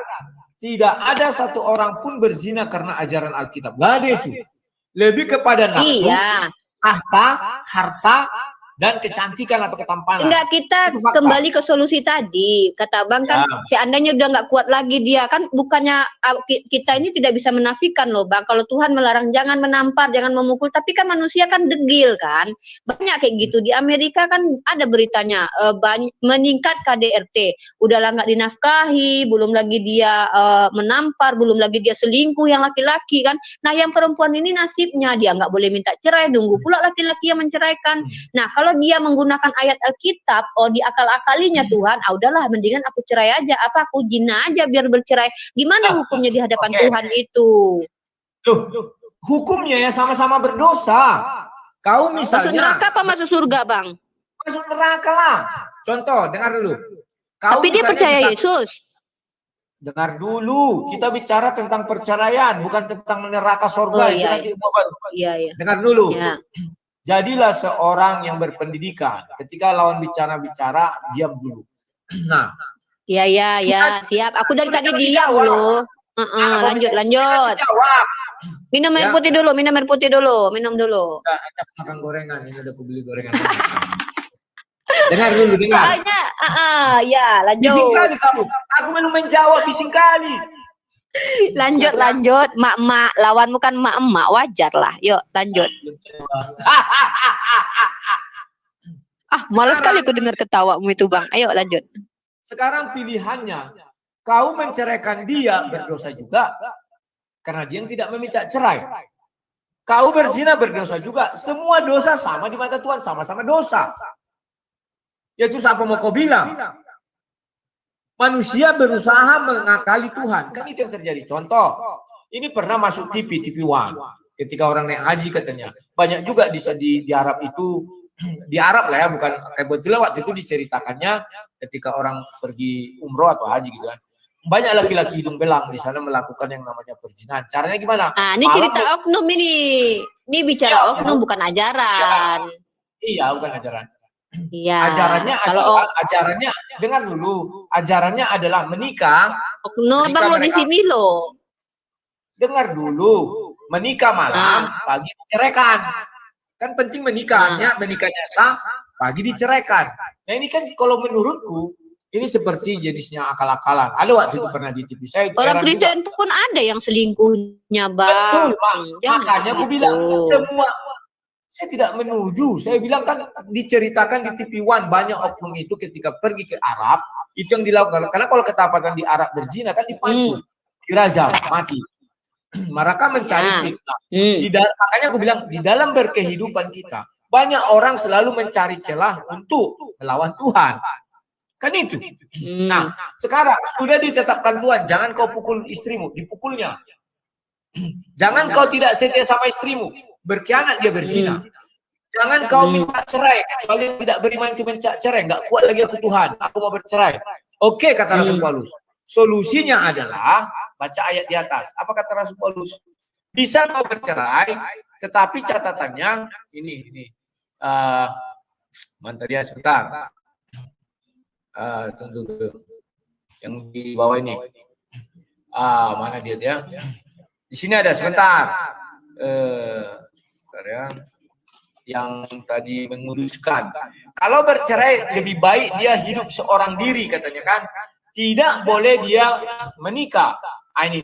Tidak ada satu orang pun berzina karena ajaran Alkitab. Gak ada itu. Lebih kepada nafsu. Iya. harta, dan kecantikan atau ketampanan. Enggak, kita kembali ke solusi tadi. Kata Bang kan, seandainya udah nggak kuat lagi dia, kan bukannya kita ini tidak bisa menafikan loh Bang. Kalau Tuhan melarang jangan menampar, jangan memukul, tapi kan manusia kan degil kan. Banyak kayak gitu. Di Amerika kan ada beritanya, meningkat KDRT. Udahlah nggak dinafkahi, belum lagi dia menampar, belum lagi dia selingkuh yang laki-laki kan. Nah yang perempuan ini nasibnya, dia nggak boleh minta cerai, nunggu pula laki-laki yang menceraikan. Nah kalau dia menggunakan ayat Alkitab, di akal-akalinya Tuhan, udahlah mendingan aku cerai aja, aku zina aja biar bercerai. Gimana hukumnya di hadapan Tuhan itu? Loh, hukumnya ya sama-sama berdosa. Kau misalnya masuk neraka apa masuk surga, Bang? Masuk neraka lah. Contoh, dengar dulu. Tapi dia percaya Yesus. Dengar dulu, kita bicara tentang perceraian, bukan tentang neraka surga. Iya. Dengar dulu. Ya. Jadilah seorang yang berpendidikan. Ketika lawan bicara, diam dulu. Nah. Iya, siap. Aku dari tadi diam loh. Lanjut. Minum air putih dulu, minum dulu. Makan gorengan, ini udah aku beli gorengan. Dengar dulu. Soalnya, ya lanjut. Bising kali kamu. Aku belum menjawab, bising kali. Lanjut. Mak-mak, lawanmu kan mak-emak, wajar lah. Yuk, lanjut. Malas sekali aku dengar ketawamu itu, Bang. Ayo, lanjut. Sekarang pilihannya, kau menceraikan dia berdosa juga, karena dia tidak meminta cerai. Kau berzina berdosa juga. Semua dosa sama di mata Tuhan, sama-sama dosa. Yaitu siapa mau kau bilang? Manusia berusaha mengakali Tuhan. Kan itu yang terjadi. Contoh, ini pernah masuk TV One. Ketika orang naik haji katanya. Banyak juga di Arab itu, di Arab lah ya, bukan kebetulan waktu itu diceritakannya ketika orang pergi umroh atau haji gitu kan. Banyak laki-laki hidung belang di sana melakukan yang namanya perzinahan. Caranya gimana? Ini cerita oknum ini. Ini bicara oknum, bukan ajaran. Iya, bukan ajaran. Iya. Ajarannya dengar dulu. Ajarannya adalah menikah. Oknum Bang lo di sini loh. Dengar dulu. Menikah malam, pagi diceraikan. Kan penting menikahnya, menikahnya sah, pagi diceraikan. Nah ini kan kalau menurutku ini seperti jenisnya akal-akalan. Ada waktu itu pernah di TV saya. Orang Kristen pun ada yang selingkuhnya, Bang. Betul, Bang. Makanya aku bilang semua. Saya tidak menuju. Saya bilang kan diceritakan di TV One banyak oknum itu ketika pergi ke Arab itu yang dilakukan. Karena kalau ketapatan di Arab berzina kan dipancung, dirajam, mati. Mereka mencari fitnah. Makanya aku bilang di dalam berkehidupan kita banyak orang selalu mencari celah untuk melawan Tuhan. Kan itu. Nah, sekarang sudah ditetapkan Tuhan, jangan kau pukul istrimu, dipukulnya. Jangan kau tidak setia sama istrimu, berkhianat dia berzina. Jangan kau minta cerai kecuali tidak beriman itu minta cerai, enggak kuat lagi aku Tuhan, aku mau bercerai. Oke, kata Rasul Paulus. Solusinya adalah baca ayat di atas. Apa kata Rasul Paulus? Bisa kau bercerai, tetapi catatannya ini. Mantar dia sebentar. Tunggu. Yang di bawah ini. Mana dia ya? Di sini ada sebentar. Yang tadi menguruskan. Kalau bercerai lebih baik dia hidup seorang diri katanya kan. Tidak boleh dia menikah. Ini.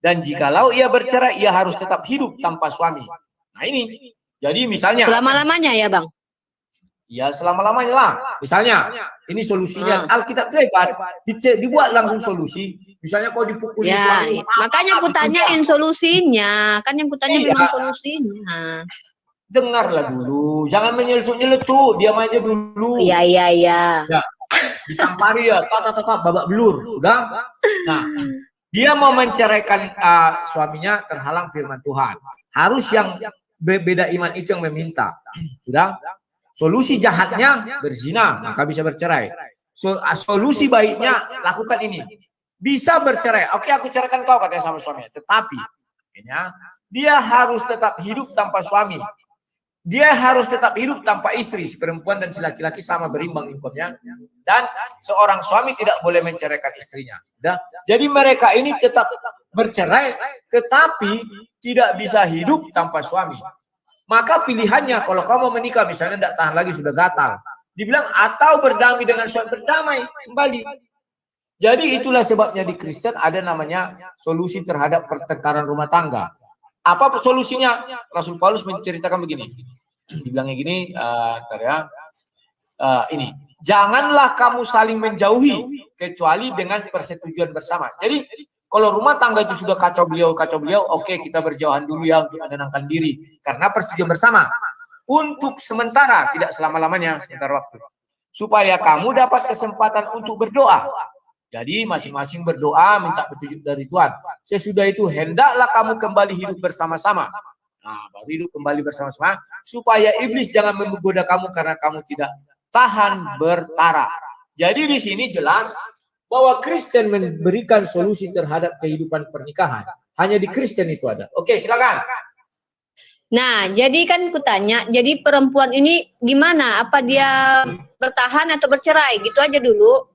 Dan jikalau ia bercerai, ia harus tetap hidup tanpa suami. Nah ini. Jadi misalnya. Selama-lamanya ya Bang? Ya selama-lamanya lah. Misalnya. Ini solusinya. Alkitab hebat. Dibuat langsung solusi. Misalnya kau dipukuli suami. Makanya aku tanyain solusinya. Kan yang kutanya memang solusinya. Dengarlah dulu. Jangan menyeletuk-nyeletuk. Diam aja dulu. Iya. Ya. Ditampari ya. Tata babak belur. Sudah? Nah. Dia mau menceraikan suaminya terhalang firman Tuhan. Harus yang berbeda iman itu yang meminta. Sudah? Solusi jahatnya berzina, maka bisa bercerai. Solusi baiknya lakukan ini. Bisa bercerai. Oke, aku ceraikan kau katanya sama suaminya. Tetapi dia harus tetap hidup tanpa suami. Dia harus tetap hidup tanpa istri. Si perempuan dan si laki-laki sama berimbang hukumnya. Dan seorang suami tidak boleh menceraikan istrinya. Jadi mereka ini tetap bercerai, tetapi tidak bisa hidup tanpa suami. Maka pilihannya kalau kamu menikah misalnya tidak tahan lagi sudah gatal, dibilang atau berdamai dengan suami, berdamai kembali. Jadi itulah sebabnya di Kristen ada namanya solusi terhadap pertengkaran rumah tangga. Apa solusinya? Rasul Paulus menceritakan begini. Dibilangnya gini, ini, janganlah kamu saling menjauhi kecuali dengan persetujuan bersama. Jadi kalau rumah tangga itu sudah kacau beliau, oke, kita berjauhan dulu ya untuk menenangkan diri karena persetujuan bersama. Untuk sementara, tidak selama-lamanya, sementara waktu. Supaya kamu dapat kesempatan untuk berdoa. Jadi masing-masing berdoa minta petunjuk dari Tuhan. Sesudah itu hendaklah kamu kembali hidup bersama-sama. Nah, baru hidup kembali bersama-sama supaya iblis jangan menggoda kamu karena kamu tidak tahan bertara. Jadi di sini jelas bahwa Kristen memberikan solusi terhadap kehidupan pernikahan. Hanya di Kristen itu ada. Oke, silakan. Nah, jadi kan kutanya, jadi perempuan ini gimana? Apa dia bertahan atau bercerai? Gitu aja dulu.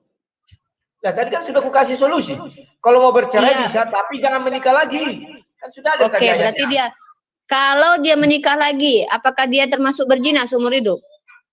Nah, tadi kan sudah aku kasih solusi. Kalau mau bercerai bisa, tapi jangan menikah lagi. Kan sudah ada tadi ayatnya. Berarti dia, kalau dia menikah lagi, apakah dia termasuk berzina seumur hidup?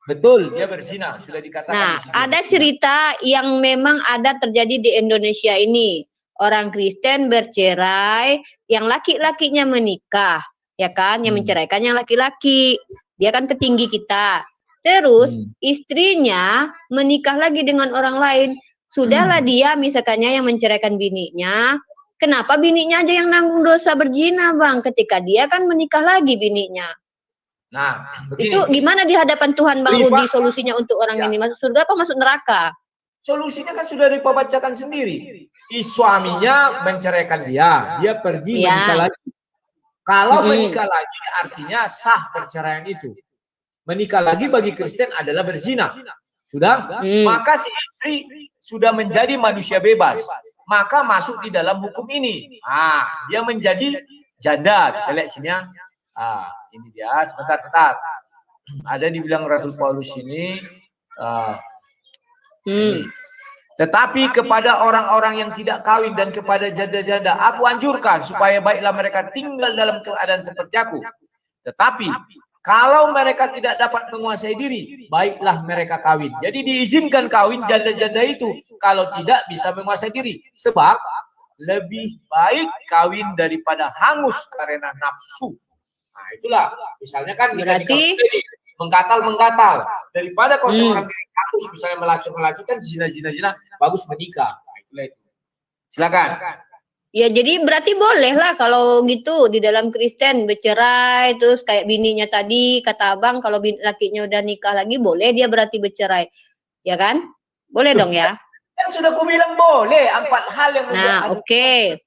Betul, dia berzina, sudah dikatakan. Nah, ada cerita yang memang ada terjadi di Indonesia ini. Orang Kristen bercerai, yang laki-lakinya menikah, ya kan? Yang menceraikan yang laki-laki. Dia kan petinggi kita. Terus istrinya menikah lagi dengan orang lain. Sudahlah dia misalkannya yang menceraikan bininya. Kenapa bininya aja yang nanggung dosa berzina, Bang? Ketika dia kan menikah lagi bininya. Nah, begini. Itu gimana di hadapan Tuhan, Bang Rudi, solusinya untuk orang ini? Masuk surga apa masuk neraka? Solusinya kan sudah dibacakan sendiri. Suaminya menceraikan dia pergi menikah lagi. Kalau menikah lagi artinya sah perceraian itu. Menikah lagi bagi Kristen adalah berzina. Sudah? Maka si istri sudah menjadi manusia bebas. Maka masuk di dalam hukum ini. Dia menjadi janda. Kita lihat sini ya. Ini dia. Sebentar. Ada dibilang Rasul Paulus ini. Tetapi kepada orang-orang yang tidak kawin dan kepada janda-janda, aku anjurkan supaya baiklah mereka tinggal dalam keadaan seperti aku. Tetapi kalau mereka tidak dapat menguasai diri, baiklah mereka kawin. Jadi diizinkan kawin janda-janda itu kalau tidak bisa menguasai diri. Sebab lebih baik kawin daripada hangus karena nafsu. Nah itulah, misalnya kan berarti menggatal daripada kau seorang hangus misalnya melacur kan zina, bagus menikah. Nah, itulah itu. Silakan. Ya jadi berarti boleh lah kalau gitu di dalam Kristen bercerai terus kayak bininya tadi kata abang kalau lakinya udah nikah lagi boleh dia berarti bercerai, ya kan? Boleh dong ya? Kan sudah aku bilang boleh 4 hal yang oke.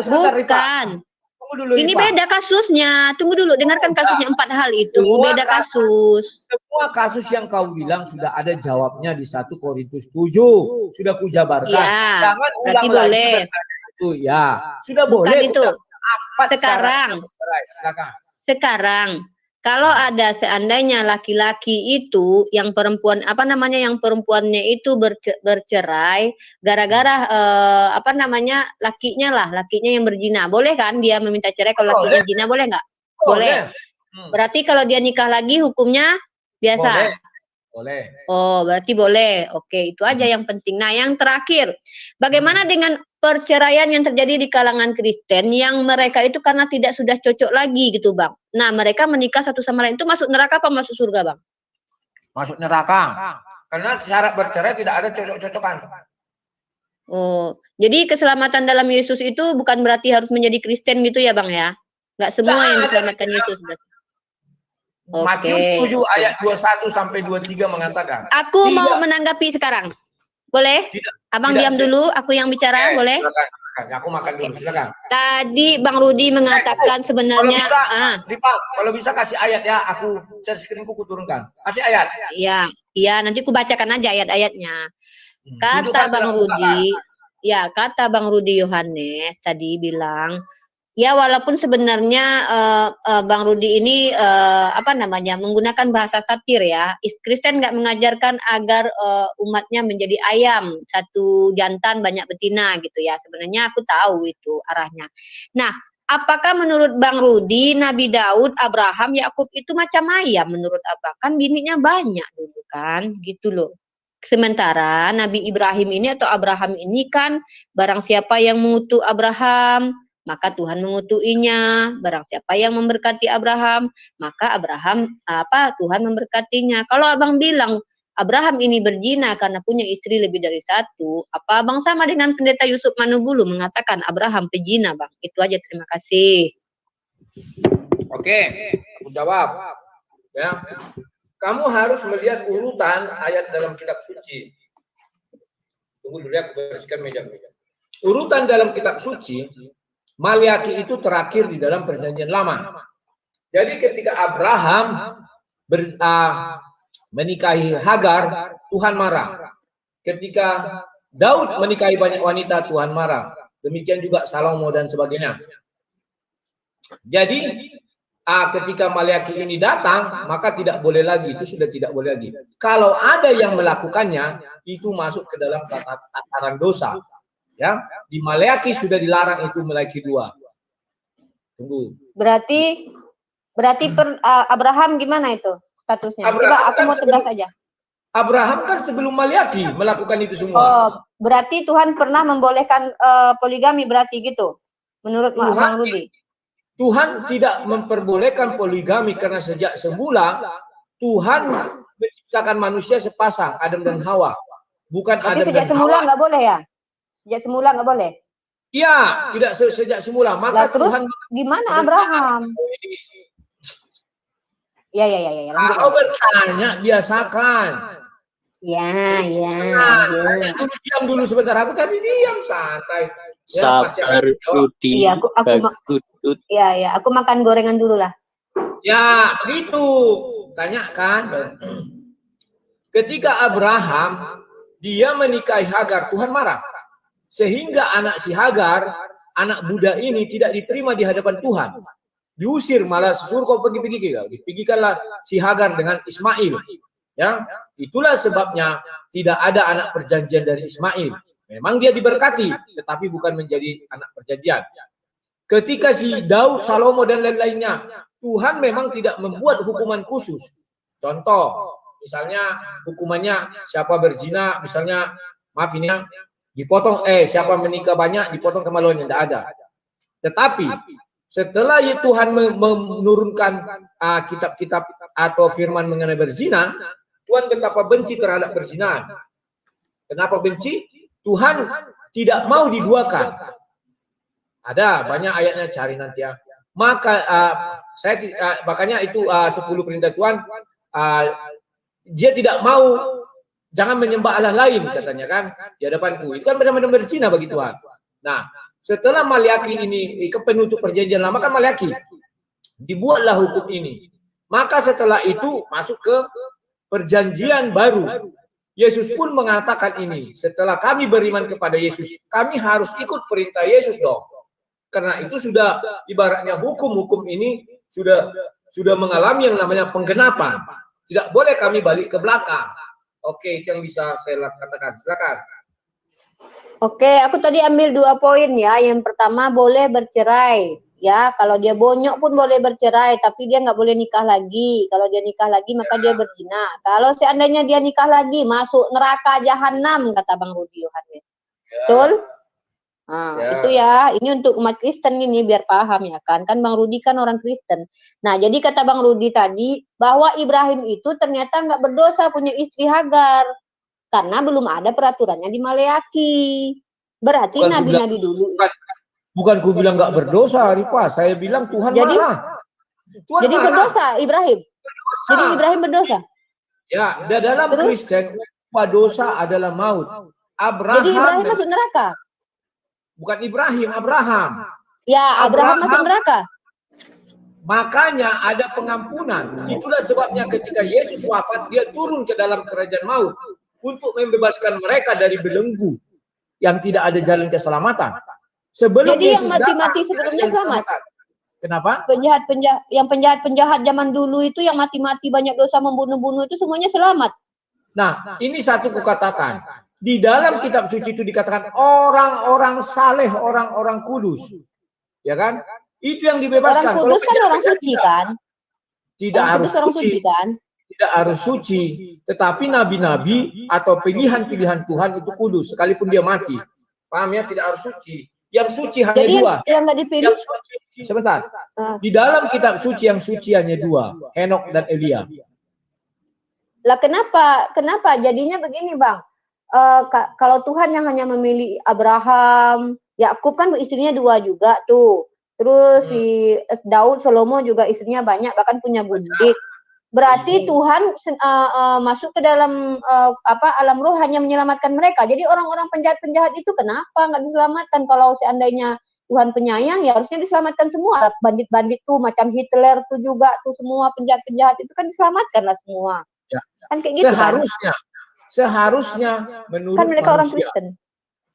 Bukan. Dulu, ini beda kasusnya. Tunggu dulu, dengarkan kasusnya 4 hal itu. Beda kasus. Semua kasus yang kau bilang sudah ada jawabnya di 1 Korintus 7. Sudah kujabarkan. Ya, jangan ulang boleh. lagi. Itu ya, sudah bukan boleh. Itu. Sekarang kalau ada seandainya laki-laki itu yang perempuan yang perempuannya itu bercerai gara-gara lakinya yang berzina, boleh kan dia meminta cerai kalau lakinya zina, boleh nggak? Boleh. Berarti kalau dia nikah lagi hukumnya biasa. Boleh. Oh, berarti boleh. Oke, itu aja yang penting. Nah, yang terakhir, bagaimana dengan perceraian yang terjadi di kalangan Kristen yang mereka itu karena tidak sudah cocok lagi gitu, Bang. Nah, mereka menikah satu sama lain itu masuk neraka apa masuk surga, Bang? Masuk neraka. Karena syarat bercerai tidak ada cocok-cocokan. Oh, jadi keselamatan dalam Yesus itu bukan berarti harus menjadi Kristen gitu ya, Bang ya? Nggak semua yang diselamatkan Yesus. Matius 7 ayat 21 sampai 23 mengatakan. Aku mau menanggapi sekarang. Boleh? Abang diam dulu, aku yang bicara, boleh? Silakan. Aku makan dulu, silakan. Tadi Bang Rudi mengatakan sebenarnya kalau bisa kasih ayat ya, aku share screen-ku turunkan. Kasih ayat. Iya, nanti aku bacakan aja ayat-ayatnya. Kata Bang Rudi Yohanes tadi bilang, ya walaupun sebenarnya Bang Rudi ini menggunakan bahasa satir ya. Kristen nggak mengajarkan agar umatnya menjadi ayam, satu jantan banyak betina gitu ya. Sebenarnya aku tahu itu arahnya. Nah, apakah menurut Bang Rudi, Nabi Daud, Abraham, Yakub itu macam ayam menurut Abang? Kan bininya banyak dulu kan, gitu loh. Sementara Nabi Ibrahim ini atau Abraham ini kan barang siapa yang mengutuk Abraham, maka Tuhan mengutukinya. Barang siapa yang memberkati Abraham, maka Tuhan memberkatinya. Kalau Abang bilang Abraham ini berzina karena punya istri lebih dari satu, apa Abang sama dengan pendeta Yusuf Manubulu mengatakan Abraham pezina, Bang? Itu aja, terima kasih. Oke, aku jawab. Ya, kamu harus melihat urutan ayat dalam kitab suci. Tunggu dulu ya, aku bersihkan meja. Urutan dalam kitab suci, Maliaki itu terakhir di dalam perjanjian lama. Jadi ketika Abraham menikahi Hagar, Tuhan marah. Ketika Daud menikahi banyak wanita, Tuhan marah. Demikian juga Salomo dan sebagainya. Jadi ketika Maliaki ini datang, maka tidak boleh lagi, itu sudah tidak boleh lagi. Kalau ada yang melakukannya, itu masuk ke dalam tataran dosa. Ya, di Maliaki sudah dilarang itu Maliaki 2. Tunggu. Berarti Abraham gimana itu statusnya? Abraham Coba aku mau tegas aja. Abraham kan sebelum Maliaki melakukan itu semua. Oh, berarti Tuhan pernah membolehkan poligami berarti gitu, menurut Bang Rudi? Tuhan tidak memperbolehkan poligami karena sejak semula Tuhan menciptakan manusia sepasang, Adam dan Hawa. Bukan berarti Adam sejak dan semula Hawa. nggak boleh ya? Sejak semula nggak boleh? Iya, tidak sejak semula. Maka terus Tuhan gimana Abraham? Ya. Kalau bertanya, biasakan. Ya. Diam dulu sebentar. Aku tadi diam santai. Sabar, Rudi. Iya, aku makan gorengan dulu lah. Ya, begitu. Tanyakan. Ketika Abraham dia menikahi Hagar, Tuhan marah. Sehingga anak si Hagar, anak budak ini tidak diterima di hadapan Tuhan. Diusir, malah suruh kau pergikanlah si Hagar dengan Ismail. Ya, itulah sebabnya tidak ada anak perjanjian dari Ismail. Memang dia diberkati, tetapi bukan menjadi anak perjanjian. Ketika si Daud, Salomo dan lain-lainnya, Tuhan memang tidak membuat hukuman khusus. Contoh, misalnya hukumannya siapa berzina, misalnya maaf ini dipotong, siapa menikah banyak dipotong kemaluannya, tidak ada. Tetapi setelah Tuhan menurunkan kitab-kitab atau firman mengenai berzina, Tuhan betapa benci terhadap perzinahan. Kenapa benci? Tuhan tidak mau diduakan. Ada banyak ayatnya, cari nanti ya. Maka makanya itu 10 perintah Tuhan. Dia tidak mau, jangan menyembah Allah lain katanya kan di hadapanku. Itu kan bersama dengan berzina bagi Tuhan. Nah, setelah Maliaki ini penutup perjanjian lama kan Maliaki, dibuatlah hukum ini. Maka setelah itu masuk ke perjanjian baru. Yesus pun mengatakan ini, setelah kami beriman kepada Yesus, kami harus ikut perintah Yesus dong. Karena itu sudah ibaratnya hukum-hukum ini sudah mengalami yang namanya penggenapan. Tidak boleh kami balik ke belakang. Oke, itu yang bisa saya katakan. Silakan. Oke, aku tadi ambil 2 poin ya. Yang pertama boleh bercerai. Ya, kalau dia bonyok pun boleh bercerai, tapi dia nggak boleh nikah lagi. Kalau dia nikah lagi, maka dia berzina. Kalau seandainya dia nikah lagi, masuk neraka jahanam, kata Bang Rudi Yohanes. Betul? Nah, itu ya. Ini untuk umat Kristen ini, biar paham ya kan. Kan Bang Rudi kan orang Kristen. Nah, jadi kata Bang Rudi tadi, bahwa Ibrahim itu ternyata nggak berdosa punya istri Hagar. Karena belum ada peraturannya di Maleaki. Berarti nabi-nabi dulu. Bukan ku bilang nggak berdosa, Ripa. Saya bilang Tuhan marah. Tuhan jadi marah. berdosa Ibrahim. Berdosa. Jadi Ibrahim berdosa. Ya, dalam Kristen dosa adalah maut. Abraham. Jadi Ibrahim masuk neraka. Bukan Ibrahim, Abraham. Ya, Abraham masuk neraka. Makanya ada pengampunan. Itulah sebabnya ketika Yesus wafat, dia turun ke dalam kerajaan maut untuk membebaskan mereka dari belenggu yang tidak ada jalan keselamatan. Sebelum jadi Yesus yang mati-mati sebelumnya selamat. Kenapa? Penjahat zaman dulu itu yang mati-mati banyak dosa membunuh-bunuh itu semuanya selamat. Nah, ini satu kukatakan. Di dalam kitab suci itu dikatakan orang-orang saleh, orang-orang kudus. Ya kan? Itu yang dibebaskan. Orang kudus kan orang suci kan? Tidak harus suci. Kan? Tidak harus suci. Tetapi nabi-nabi atau pilihan-pilihan Tuhan itu kudus. Sekalipun dia mati. Paham ya? Tidak harus suci. Yang suci hanya jadi dua. Yang nggak dipilih. Yang suci, sebentar. Di dalam kitab suci yang suci hanya dua. Henok dan Elia. Lah kenapa jadinya begini Bang? Kalau Tuhan yang hanya memilih Abraham, Yakub kan istrinya 2 juga tuh. Terus si Daud, Salomo juga istrinya banyak, bahkan punya gundik. Berarti Tuhan masuk ke dalam alam roh hanya menyelamatkan mereka. Jadi orang-orang penjahat-penjahat itu kenapa nggak diselamatkan? Kalau seandainya Tuhan penyayang, ya harusnya diselamatkan semua. Bandit-bandit tuh macam Hitler tuh juga tuh semua penjahat-penjahat itu kan diselamatkan lah semua. Ya. Kan kayak gitu seharusnya menurut kan mereka manusia. orang Kristen.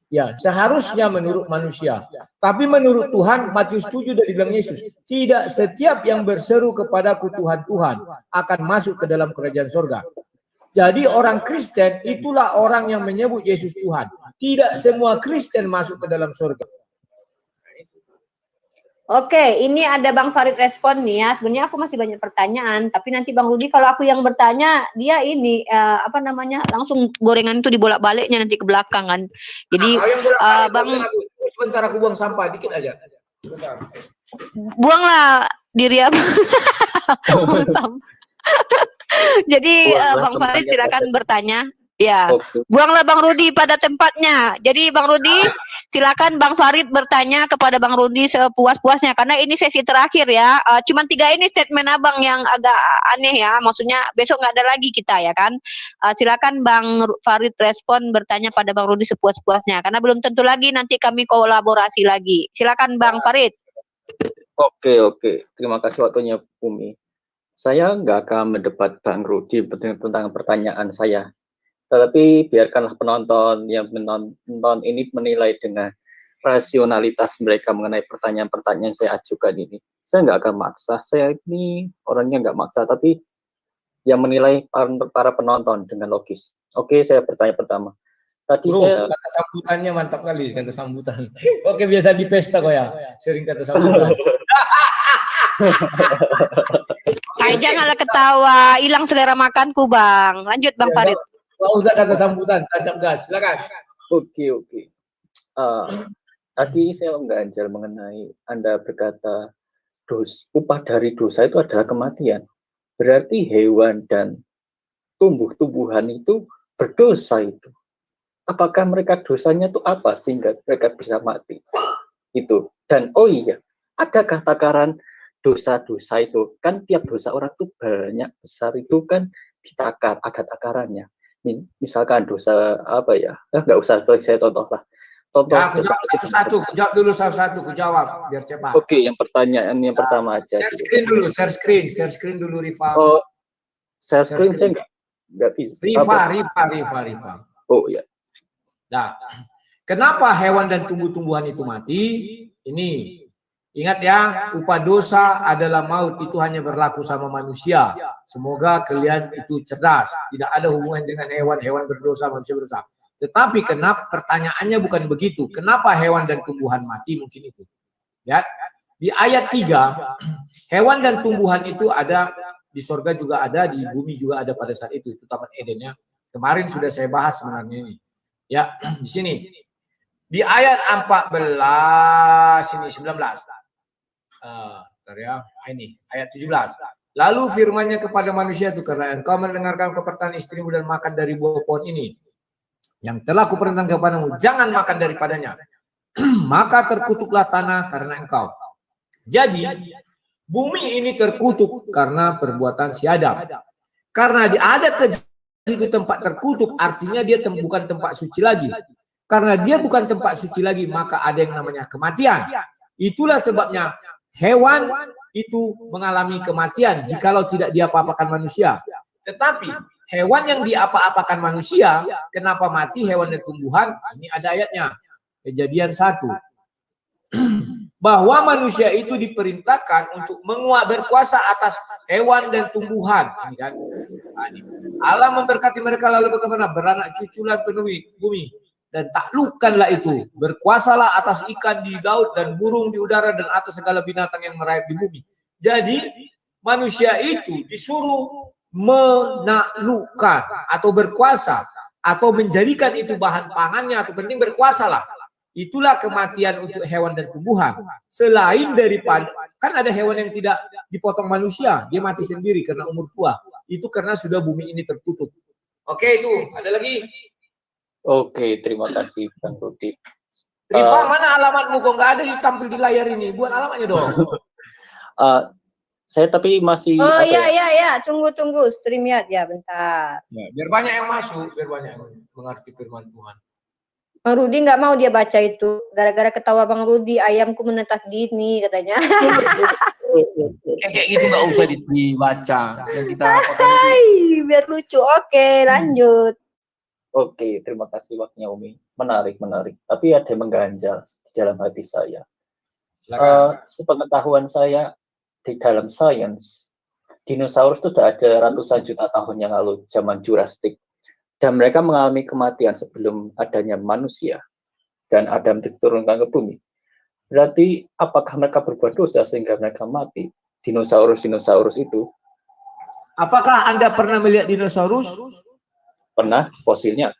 Ya, seharusnya menurut manusia. Tapi menurut Tuhan, Matius 7 dari bilang Yesus, tidak setiap yang berseru kepadaku Tuhan, Tuhan akan masuk ke dalam kerajaan surga. Jadi orang Kristen itulah orang yang menyebut Yesus Tuhan. Tidak semua Kristen masuk ke dalam surga. Oke, ini ada Bang Farid respon nih ya. Sebenarnya aku masih banyak pertanyaan, tapi nanti Bang Rudi kalau aku yang bertanya, dia ini langsung gorengan itu dibolak-baliknya nanti ke belakang kan. Jadi Bang, sebentar aku buang sampah dikit aja. Sebentar. Buanglah diri apa? Buang sampah. Jadi Bang Farid silakan bertanya. Ya, buanglah Bang Rudi pada tempatnya. Jadi Bang Rudi, silakan Bang Farid bertanya kepada Bang Rudi sepuas-puasnya. Karena ini sesi terakhir ya. Cuman 3 ini statement abang yang agak aneh ya. Maksudnya besok nggak ada lagi kita ya kan. Silakan Bang Farid respon bertanya pada Bang Rudi sepuas-puasnya. Karena belum tentu lagi nanti kami kolaborasi lagi. Silakan Bang Farid. Oke. Terima kasih waktunya Bumi. Saya nggak akan mendebat Bang Rudi tentang pertanyaan saya. Tetapi biarkanlah penonton yang menonton ini menilai dengan rasionalitas mereka mengenai pertanyaan-pertanyaan yang saya ajukan ini. Saya nggak akan maksa, saya ini orangnya nggak maksa, tapi yang menilai para penonton dengan logis. Oke, saya bertanya pertama. Tadi saya kata sambutannya mantap kali, kata sambutan. Oke, biasa di pesta kok ya, sering kata sambutan. Janganlah ketawa, hilang selera makanku Bang. Lanjut Bang Farid. Nggak usah kata sambutan, tancap gas, silakan. Oke. Tadi saya mengganjal mengenai Anda berkata upah dari dosa itu adalah kematian. Berarti hewan dan tumbuh-tumbuhan itu berdosa itu. Apakah mereka dosanya itu apa sehingga mereka bisa mati? Itu. Dan oh iya, adakah takaran dosa-dosa itu? Kan tiap dosa orang itu banyak besar itu kan ditakar, ada takarannya. Misalkan dosa apa ya? Nggak usah saya contoh lah. Contoh ya, aku jawab satu-satu, jawab dulu satu-satu, aku jawab biar cepat. Oke, yang pertanyaan yang pertama aja. Share screen dulu Rifa. Oh, share screen saya nggak bisa. Rifa. Oh ya. Nah, kenapa hewan dan tumbuh-tumbuhan itu mati? Ini ingat ya, upah dosa adalah maut, itu hanya berlaku sama manusia. Semoga kalian itu cerdas. Tidak ada hubungan dengan hewan berdosa, manusia berdosa. Tetapi kenapa pertanyaannya bukan begitu? Kenapa hewan dan tumbuhan mati? Mungkin itu. Ya. Di ayat 3, hewan dan tumbuhan itu ada di surga juga ada, di bumi juga ada pada saat itu. Itu Taman Eden ya. Kemarin sudah saya bahas sebenarnya ini. Ya, di sini. Di ayat 14 ini 19. Ini ayat 17. Lalu firman-Nya kepada manusia itu, karena engkau mendengarkan kepercayaan istrimu dan makan dari buah pohon ini yang telah kuperintahkan kepadamu, jangan makan daripadanya. Maka terkutuklah tanah karena engkau. Jadi bumi ini terkutuk karena perbuatan si Adam. Karena ada itu tempat terkutuk, artinya dia bukan tempat suci lagi. Karena dia bukan tempat suci lagi, maka ada yang namanya kematian. Itulah sebabnya hewan itu mengalami kematian jikalau tidak diapa-apakan manusia. Tetapi hewan yang diapa-apakan manusia, kenapa mati hewan dan tumbuhan? Ini ada ayatnya. Kejadian 1. Bahwa manusia itu diperintahkan untuk berkuasa atas hewan dan tumbuhan. Ini kan. Allah memberkati mereka lalu bagaimana? Beranak cuculan penuhi bumi. dan taklukkanlah itu. Berkuasalah atas ikan di laut dan burung di udara dan atas segala binatang yang merayap di bumi. Jadi manusia itu disuruh menaklukkan atau berkuasa atau menjadikan itu bahan pangannya atau penting berkuasalah. Itulah kematian untuk hewan dan tumbuhan. Selain daripada, kan ada hewan yang tidak dipotong manusia, dia mati sendiri karena umur tua. Itu karena sudah bumi ini tertutup. Oke, itu. Ada lagi? Oke, terima kasih Bang Rudi. Rifa, mana alamatmu? Kok nggak ada ditampil di layar ini? Buat alamatnya dong. Saya tapi masih... Oh ya. Tunggu. StreamYard ya, bentar. Ya, biar banyak yang masuk, biar banyak yang mengerti firman Tuhan. Bang Rudi nggak mau dia baca itu. Gara-gara ketawa Bang Rudi, ayamku menetas dini katanya. Kayak gitu nggak usah dibaca. Yang kita biar lucu. Oke, lanjut. Oke, terima kasih waktunya Umi. Menarik. Tapi ada yang mengganjal di dalam hati saya. Sepengetahuan saya di dalam sains, dinosaurus itu sudah ada ratusan juta tahun yang lalu, zaman Jurassic. Dan mereka mengalami kematian sebelum adanya manusia dan Adam diturunkan ke bumi. Berarti apakah mereka berbuat dosa sehingga mereka mati? Dinosaurus itu. Apakah Anda pernah melihat dinosaurus? Pernah, fosilnya.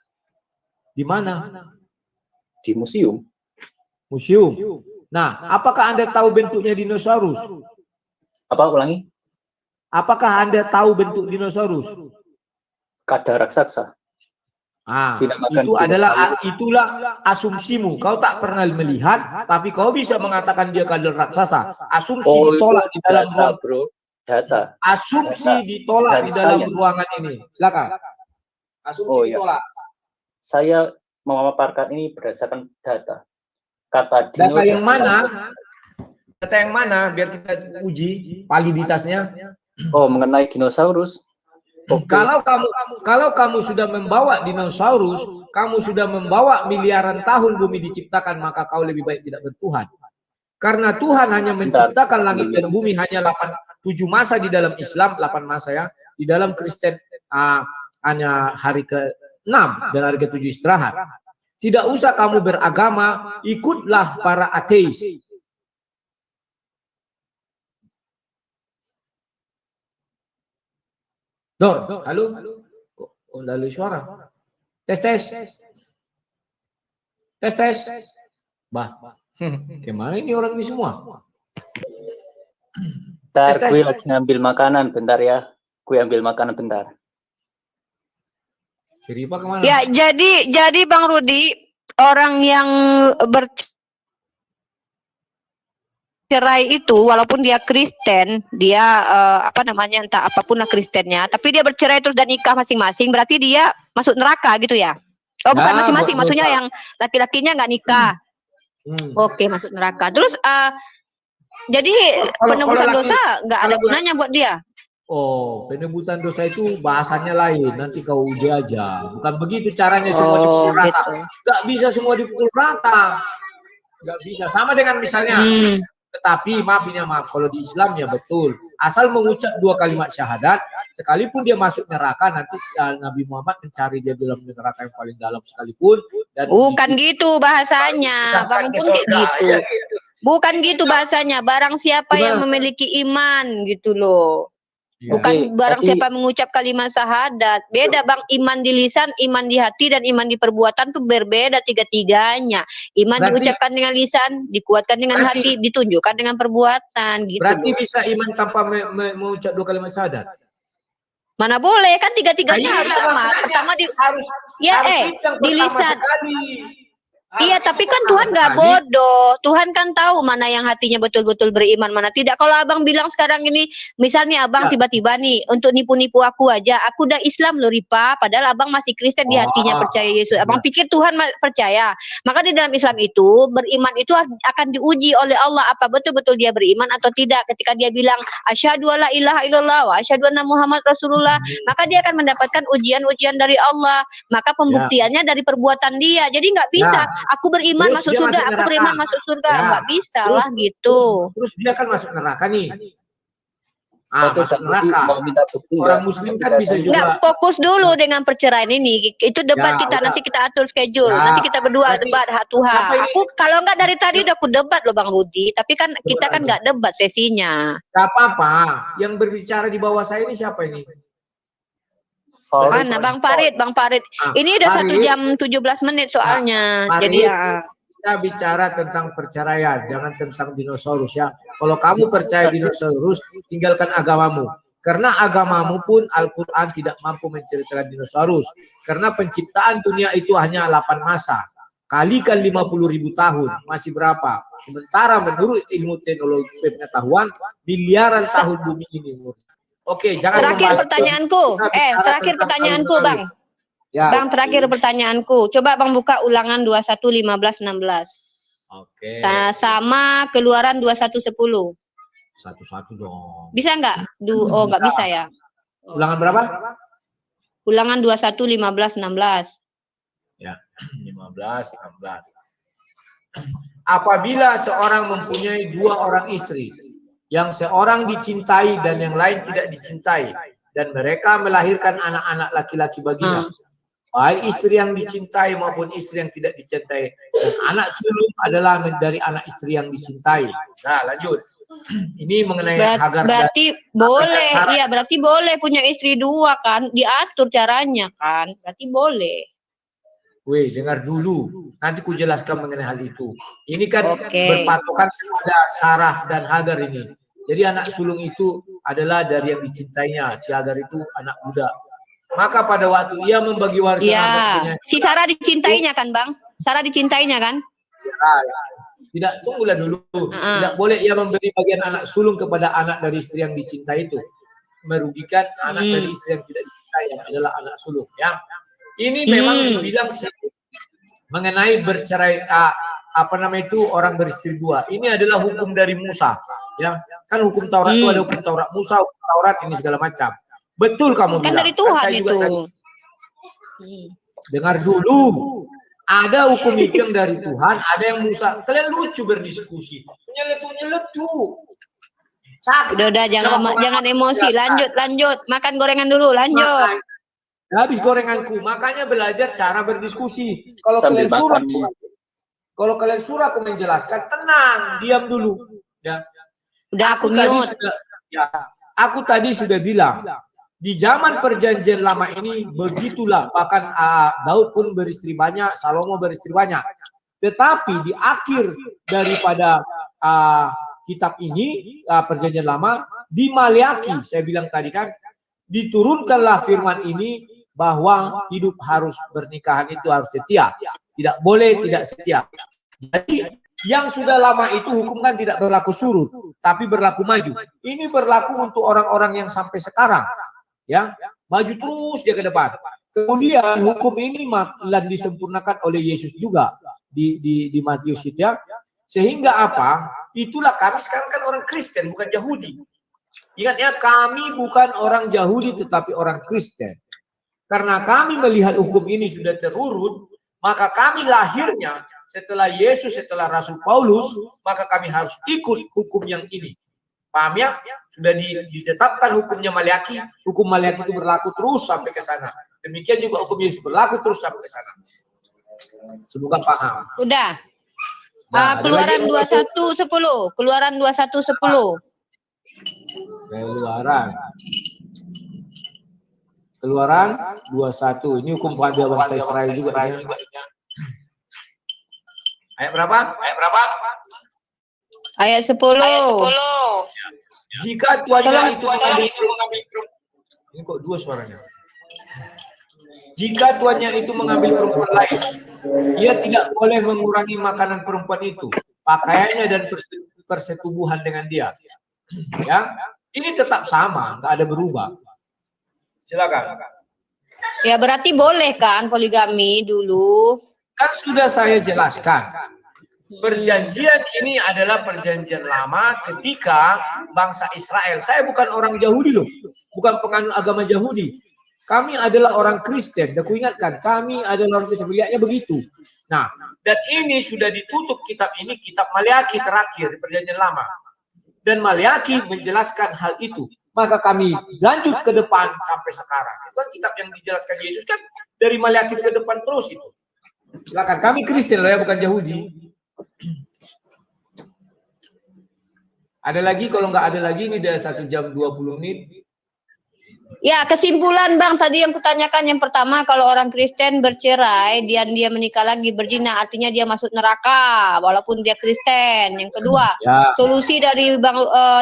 Di mana? Di museum. Museum. Nah, apakah Anda tahu bentuknya dinosaurus? Apa, ulangi? Apakah Anda tahu bentuk dinosaurus? Kada raksasa. Itulah asumsimu. Kau tak pernah melihat, tapi kau bisa mengatakan dia kada raksasa. Asumsi ditolak di dalam ruang, bro. Data. Asumsi ditolak di dalam ruangan ini. Silakan. Asumsi ditolak. Saya memaparkan ini berdasarkan data. Data yang mana? Data yang mana? Biar kita uji validitasnya. Oh, mengenai dinosaurus. Okay. Kalau kamu sudah membawa dinosaurus, kamu sudah membawa miliaran tahun bumi diciptakan, maka kau lebih baik tidak bertuhan. Karena Tuhan hanya menciptakan langit dan bumi hanya 7 masa di dalam Islam, 8 masa ya. Di dalam Kristen hanya hari ke-6 dan hari ke-7 istirahat. Tidak usah kamu beragama, ikutlah para ateis. Dor, halo? Kok lalu suara? Tes. Bah, gimana ini orang ini semua? Bentar, gue lagi ngambil makanan, bentar ya. Gue ambil makanan bentar. Siripa kemana? Ya, jadi Bang Rudi, orang yang cerai itu walaupun dia Kristen, dia entah apapun lah Kristennya, tapi dia bercerai terus dan nikah masing-masing, berarti dia masuk neraka gitu ya? Oh, bukan masing-masing, maksudnya yang laki-lakinya nggak nikah. Oke, masuk neraka. Terus jadi penebusan dosa nggak ada gunanya buat dia. Oh, penebusan dosa itu bahasanya lain. Nanti kau uji aja. Bukan begitu caranya semua dipukul rata. Nggak bisa semua dipukul rata. Nggak bisa. Sama dengan misalnya. Tetapi maaf, kalau di Islam ya betul. Asal mengucap 2 kalimat syahadat, sekalipun dia masuk neraka, nanti Nabi Muhammad mencari dia dalam neraka yang paling dalam sekalipun. Dan bukan gitu bahasanya, Bang pun kayak gitu. Bukan gitu bahasanya. Barang siapa yang memiliki iman gitu loh. Bukan barang siapa mengucap kalimat syahadat. Beda Bang, iman di lisan, iman di hati, dan iman di perbuatan tuh berbeda tiga-tiganya. Iman diucapkan dengan lisan, dikuatkan dengan hati, ditunjukkan dengan perbuatan gitu. Berarti bisa iman tanpa mengucap 2 kalimat syahadat? Mana boleh, kan tiga-tiganya harus sama. Pertama di lisan. Iya, tapi kan Tuhan nggak bodoh. Tuhan kan tahu mana yang hatinya betul-betul beriman, mana tidak. Kalau abang bilang sekarang ini, misalnya abang tiba-tiba nih, untuk nipu-nipu aku aja, aku udah Islam loh Ripa, padahal abang masih Kristen di hatinya percaya Yesus. Abang pikir Tuhan percaya. Maka di dalam Islam itu, beriman itu akan diuji oleh Allah, apa betul-betul dia beriman atau tidak. Ketika dia bilang, asyhadu alla ilaha illallah wa asyhadu anna Muhammad Rasulullah, maka dia akan mendapatkan ujian-ujian dari Allah. Maka pembuktiannya dari perbuatan dia. Jadi nggak bisa. Aku beriman masuk surga, aku beriman masuk surga, nggak bisa lah gitu. Terus dia kan masuk neraka nih. Masuk neraka. Mau minta bukti Orang muslim kan bisa juga. Enggak, fokus dulu dengan perceraian ini. Itu debat kita, nanti kita atur schedule. Nanti kita berdua debat hat to hat. Aku kalau enggak dari tadi udah aku debat loh Bang Budi, tapi kan kita kan enggak debat sesinya. Gak apa-apa. Yang berbicara di bawah saya ini siapa ini? Mana Bang Farid. Ini udah 1 jam 17 menit soalnya. Jadi ya. Kita bicara tentang perceraian, jangan tentang dinosaurus ya. Kalau kamu percaya dinosaurus, tinggalkan agamamu. Karena agamamu pun Al-Quran tidak mampu menceritakan dinosaurus. Karena penciptaan dunia itu hanya 8 masa. Kalikan 50.000 tahun, masih berapa? Sementara menurut ilmu teknologi pengetahuan, miliaran tahun bumi ini. Oke, jangan terakhir pertanyaanku, Bang. Ya. Bang, terakhir pertanyaanku. Coba Bang buka ulangan 21, 15, 16. Oke. Sama keluaran 21, 10. Satu-satu dong. Bisa nggak? Oh, nggak bisa ya. Ulangan berapa? Ulangan 21, 15, 16. Ya, 15, 16. Apabila seorang mempunyai 2 orang istri, yang seorang dicintai dan yang lain tidak dicintai, dan mereka melahirkan anak-anak laki-laki baginya, baik istri yang dicintai maupun istri yang tidak dicintai, dan anak sulung adalah dari anak istri yang dicintai. Nah, lanjut. Ini mengenai Hagar. Berarti boleh, iya berarti boleh punya istri 2 kan, diatur caranya kan, berarti boleh. Weh, dengar dulu. Nanti ku jelaskan mengenai hal itu. Ini kan berpatokan pada Sarah dan Hagar ini. Jadi anak sulung itu adalah dari yang dicintainya. Si Hagar itu anak muda. Maka pada waktu ia membagi warisan anaknya, si Sarah dicintainya kan, Bang? Sarah dicintainya kan? Ya. Tidak, tunggulah dulu. Tidak boleh ia memberi bagian anak sulung kepada anak dari istri yang dicintai itu. Merugikan anak dari istri yang tidak dicintai yang adalah anak sulung, ya. Ini memang dibilang mengenai bercerai orang beristri 2. Ini adalah hukum dari Musa, ya. Kan hukum Taurat itu ada hukum Taurat Musa, hukum Taurat ini segala macam. Betul kamu bilang. Dari Tuhan itu. Dengar dulu. Ada hukum yang dari Tuhan, ada yang Musa. Kalian lucu berdiskusi. Nyeletu. Udah jangan emosi. Lanjut. Makan gorengan dulu, lanjut. Habis gorenganku, makanya belajar cara berdiskusi. Kalau kalian suruh aku menjelaskan, tenang, diam dulu. Ya. Udah aku mute. Aku tadi sudah bilang, di zaman perjanjian lama ini begitulah, bahkan Daud pun beristri banyak, Salomo beristri banyak. Tetapi di akhir daripada kitab ini, perjanjian lama, di Maliaki, saya bilang tadi kan, diturunkanlah firman ini bahwa hidup harus bernikahan itu harus setia. Tidak boleh tidak setia. Jadi yang sudah lama itu hukum kan tidak berlaku surut, tapi berlaku maju. Ini berlaku untuk orang-orang yang sampai sekarang. Ya, maju terus dia ke depan. Kemudian hukum ini disempurnakan oleh Yesus juga di Matius itu ya. Sehingga apa? Itulah kami sekarang kan orang Kristen bukan Yahudi. Ingat ya, kami bukan orang Yahudi tetapi orang Kristen. Karena kami melihat hukum ini sudah terurut, maka kami lahirnya setelah Yesus, setelah Rasul Paulus, maka kami harus ikut hukum yang ini. Paham ya? Sudah ditetapkan hukumnya Maliaki, hukum Maliaki itu berlaku terus sampai ke sana. Demikian juga hukum Yesus berlaku terus sampai ke sana. Semoga paham. Udah. Keluaran 21:10. Keluaran 21:10. Keluaran 21. Ini hukum pada bangsa Israel juga. Ayat berapa? Ayat 10. Jika tuannya itu mengambil ini kok 2 suaranya. Jika tuannya itu mengambil perempuan lain, ia tidak boleh mengurangi makanan perempuan itu, pakaiannya dan persetubuhan dengan dia. Ya, ini tetap sama, nggak ada berubah. Silakan. Ya berarti boleh kan poligami dulu? Kan sudah saya jelaskan. Perjanjian ini adalah perjanjian lama ketika bangsa Israel. Saya bukan orang Yahudi loh, bukan penganut agama Yahudi. Kami adalah orang Kristen. Dan aku ingatkan, kami adalah orang Kristen. Lihatnya begitu. Nah, dan ini sudah ditutup kitab ini, kitab Maliaki terakhir di perjanjian lama. Dan Maliaki menjelaskan hal itu. maka kami lanjut ke depan sampai sekarang. Itu kan kitab yang dijelaskan Yesus kan dari Maliaki ke depan terus itu. Silakan, kami Kristen ya, bukan Yahudi. Ada lagi? Kalau nggak ada lagi, ini udah 1 jam 20 menit. Ya, kesimpulan Bang, tadi yang kutanyakan yang pertama, kalau orang Kristen bercerai, dia menikah lagi berzina, artinya dia masuk neraka, walaupun dia Kristen. Yang kedua, solusi dari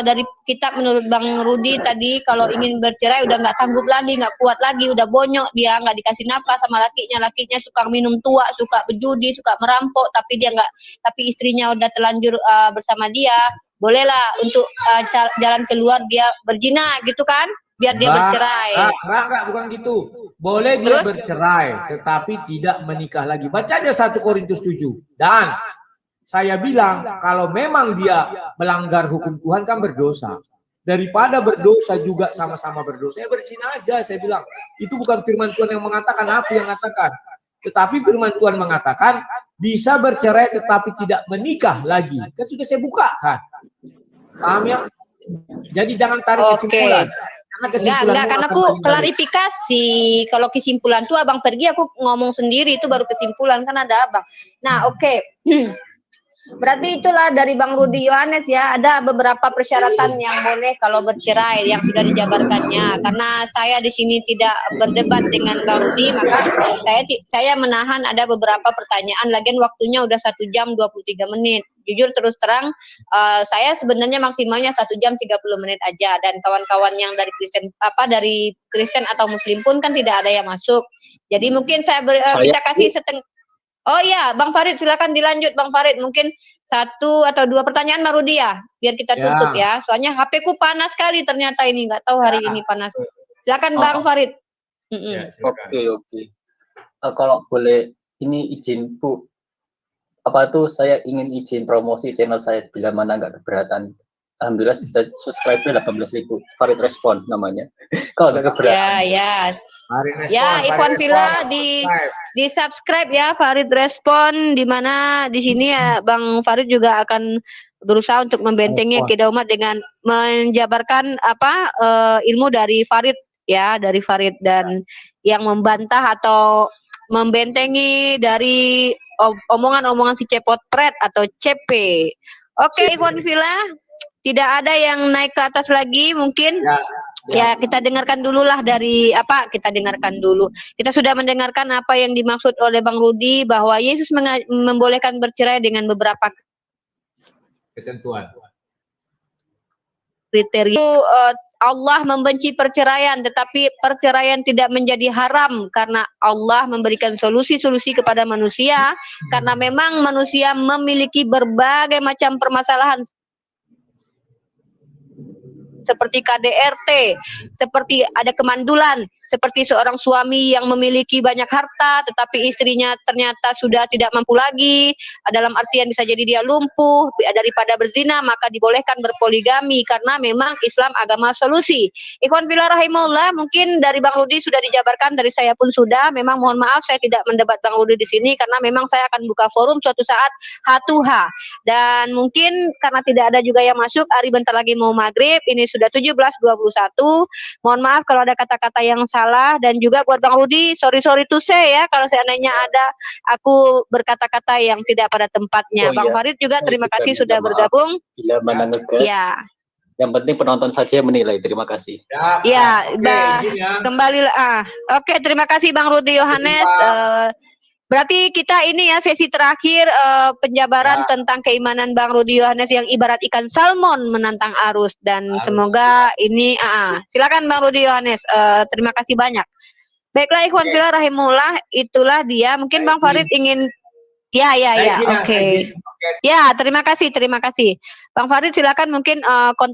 dari kitab menurut Bang Rudi tadi, kalau ingin bercerai udah nggak sanggup lagi, nggak kuat lagi, udah bonyok dia, nggak dikasih nafkah sama lakinya suka minum tua, suka berjudi, suka merampok, tapi istrinya udah terlanjur bersama dia, bolehlah untuk jalan keluar dia berzina gitu kan? Biar dia bercerai. Enggak, bukan gitu. Boleh dia bercerai, tetapi tidak menikah lagi. Baca aja 1 Korintus 7. Dan saya bilang, kalau memang dia melanggar hukum Tuhan kan berdosa. Daripada berdosa juga sama-sama berdosa, ya berzina aja, saya bilang. Itu bukan firman Tuhan yang mengatakan, aku yang mengatakan. Tetapi firman Tuhan mengatakan, bisa bercerai tetapi tidak menikah lagi. Kan sudah saya buka kan. Paham ya? Jadi jangan tarik kesimpulan. Enggak, karena aku klarifikasi. Kalau kesimpulan tuh abang pergi, aku ngomong sendiri, itu baru kesimpulan, kan ada abang. Nah, oke. Berarti itulah dari Bang Rudi Yohanes ya, ada beberapa persyaratan yang boleh kalau bercerai yang sudah dijabarkannya. Karena saya di sini tidak berdebat dengan Bang Rudi, maka saya menahan ada beberapa pertanyaan. Lagian waktunya udah 1 jam 23 menit. Jujur terus terang, saya sebenarnya maksimalnya 1 jam 30 menit aja. Dan kawan-kawan yang dari Kristen atau Muslim pun kan tidak ada yang masuk. Jadi mungkin kita kasih setengah. Oh iya, Bang Farid silakan dilanjut Bang Farid. Mungkin 1 atau 2 pertanyaan Bang Rudi ya, biar kita tutup ya. Soalnya HP ku panas sekali ternyata ini, nggak tahu hari ini panas. Silakan Bang Farid. Oke. Kalau boleh ini izin Bu, saya ingin izin promosi channel saya bila mana nggak keberatan. Alhamdulillah sudah subscribe-nya 18.000. Farid Respon namanya. Kalau nggak keberatan. Ya, Ikhwan Villa di subscribe ya Farid Respon, di mana di sini ya Bang Farid juga akan berusaha untuk membentengi akidah umat dengan menjabarkan ilmu dari Farid ya, dari Farid, dan yang membantah atau membentengi dari omongan-omongan si cepotpret atau CP. Oke, Ikhwan Villa, tidak ada yang naik ke atas lagi mungkin. Ya, kita dengarkan dulu lah kita dengarkan dulu. Kita sudah mendengarkan apa yang dimaksud oleh Bang Rudi, bahwa Yesus membolehkan bercerai dengan beberapa ketentuan. Kriteria. Allah membenci perceraian, tetapi perceraian tidak menjadi haram karena Allah memberikan solusi-solusi kepada manusia, karena memang manusia memiliki berbagai macam permasalahan seperti KDRT, seperti ada kemandulan, seperti seorang suami yang memiliki banyak harta tetapi istrinya ternyata sudah tidak mampu lagi, dalam artian bisa jadi dia lumpuh. Daripada berzina maka dibolehkan berpoligami, karena memang Islam agama solusi. Ikhwan fillah rahimahullah, mungkin dari Bang Rudi sudah dijabarkan, dari saya pun sudah. Memang mohon maaf saya tidak mendebat Bang Rudi di sini, karena memang saya akan buka forum suatu saat H2H, dan mungkin karena tidak ada juga yang masuk, Ari bentar lagi mau maghrib, ini sudah 17.21. Mohon maaf kalau ada kata-kata yang salah, dan juga buat Bang Rudi, sorry to say ya kalau seandainya ada aku berkata-kata yang tidak pada tempatnya. Bang Farid juga terima kasih sudah bergabung. Bila mana ngegas. Ya. Yang penting penonton saja yang menilai. Terima kasih. Kembali. Oke, terima kasih Bang Rudi Yohanes. Berarti kita ini ya sesi terakhir penjabaran tentang keimanan Bang Rudi Yohanes yang ibarat ikan salmon menantang arus, dan semoga ini silakan Bang Rudi Yohanes, terima kasih banyak. Baiklah ikhwan fillah rahimullah, itulah dia. Mungkin Bang Farid ingin oke. Ya, terima kasih. Bang Farid silakan mungkin konten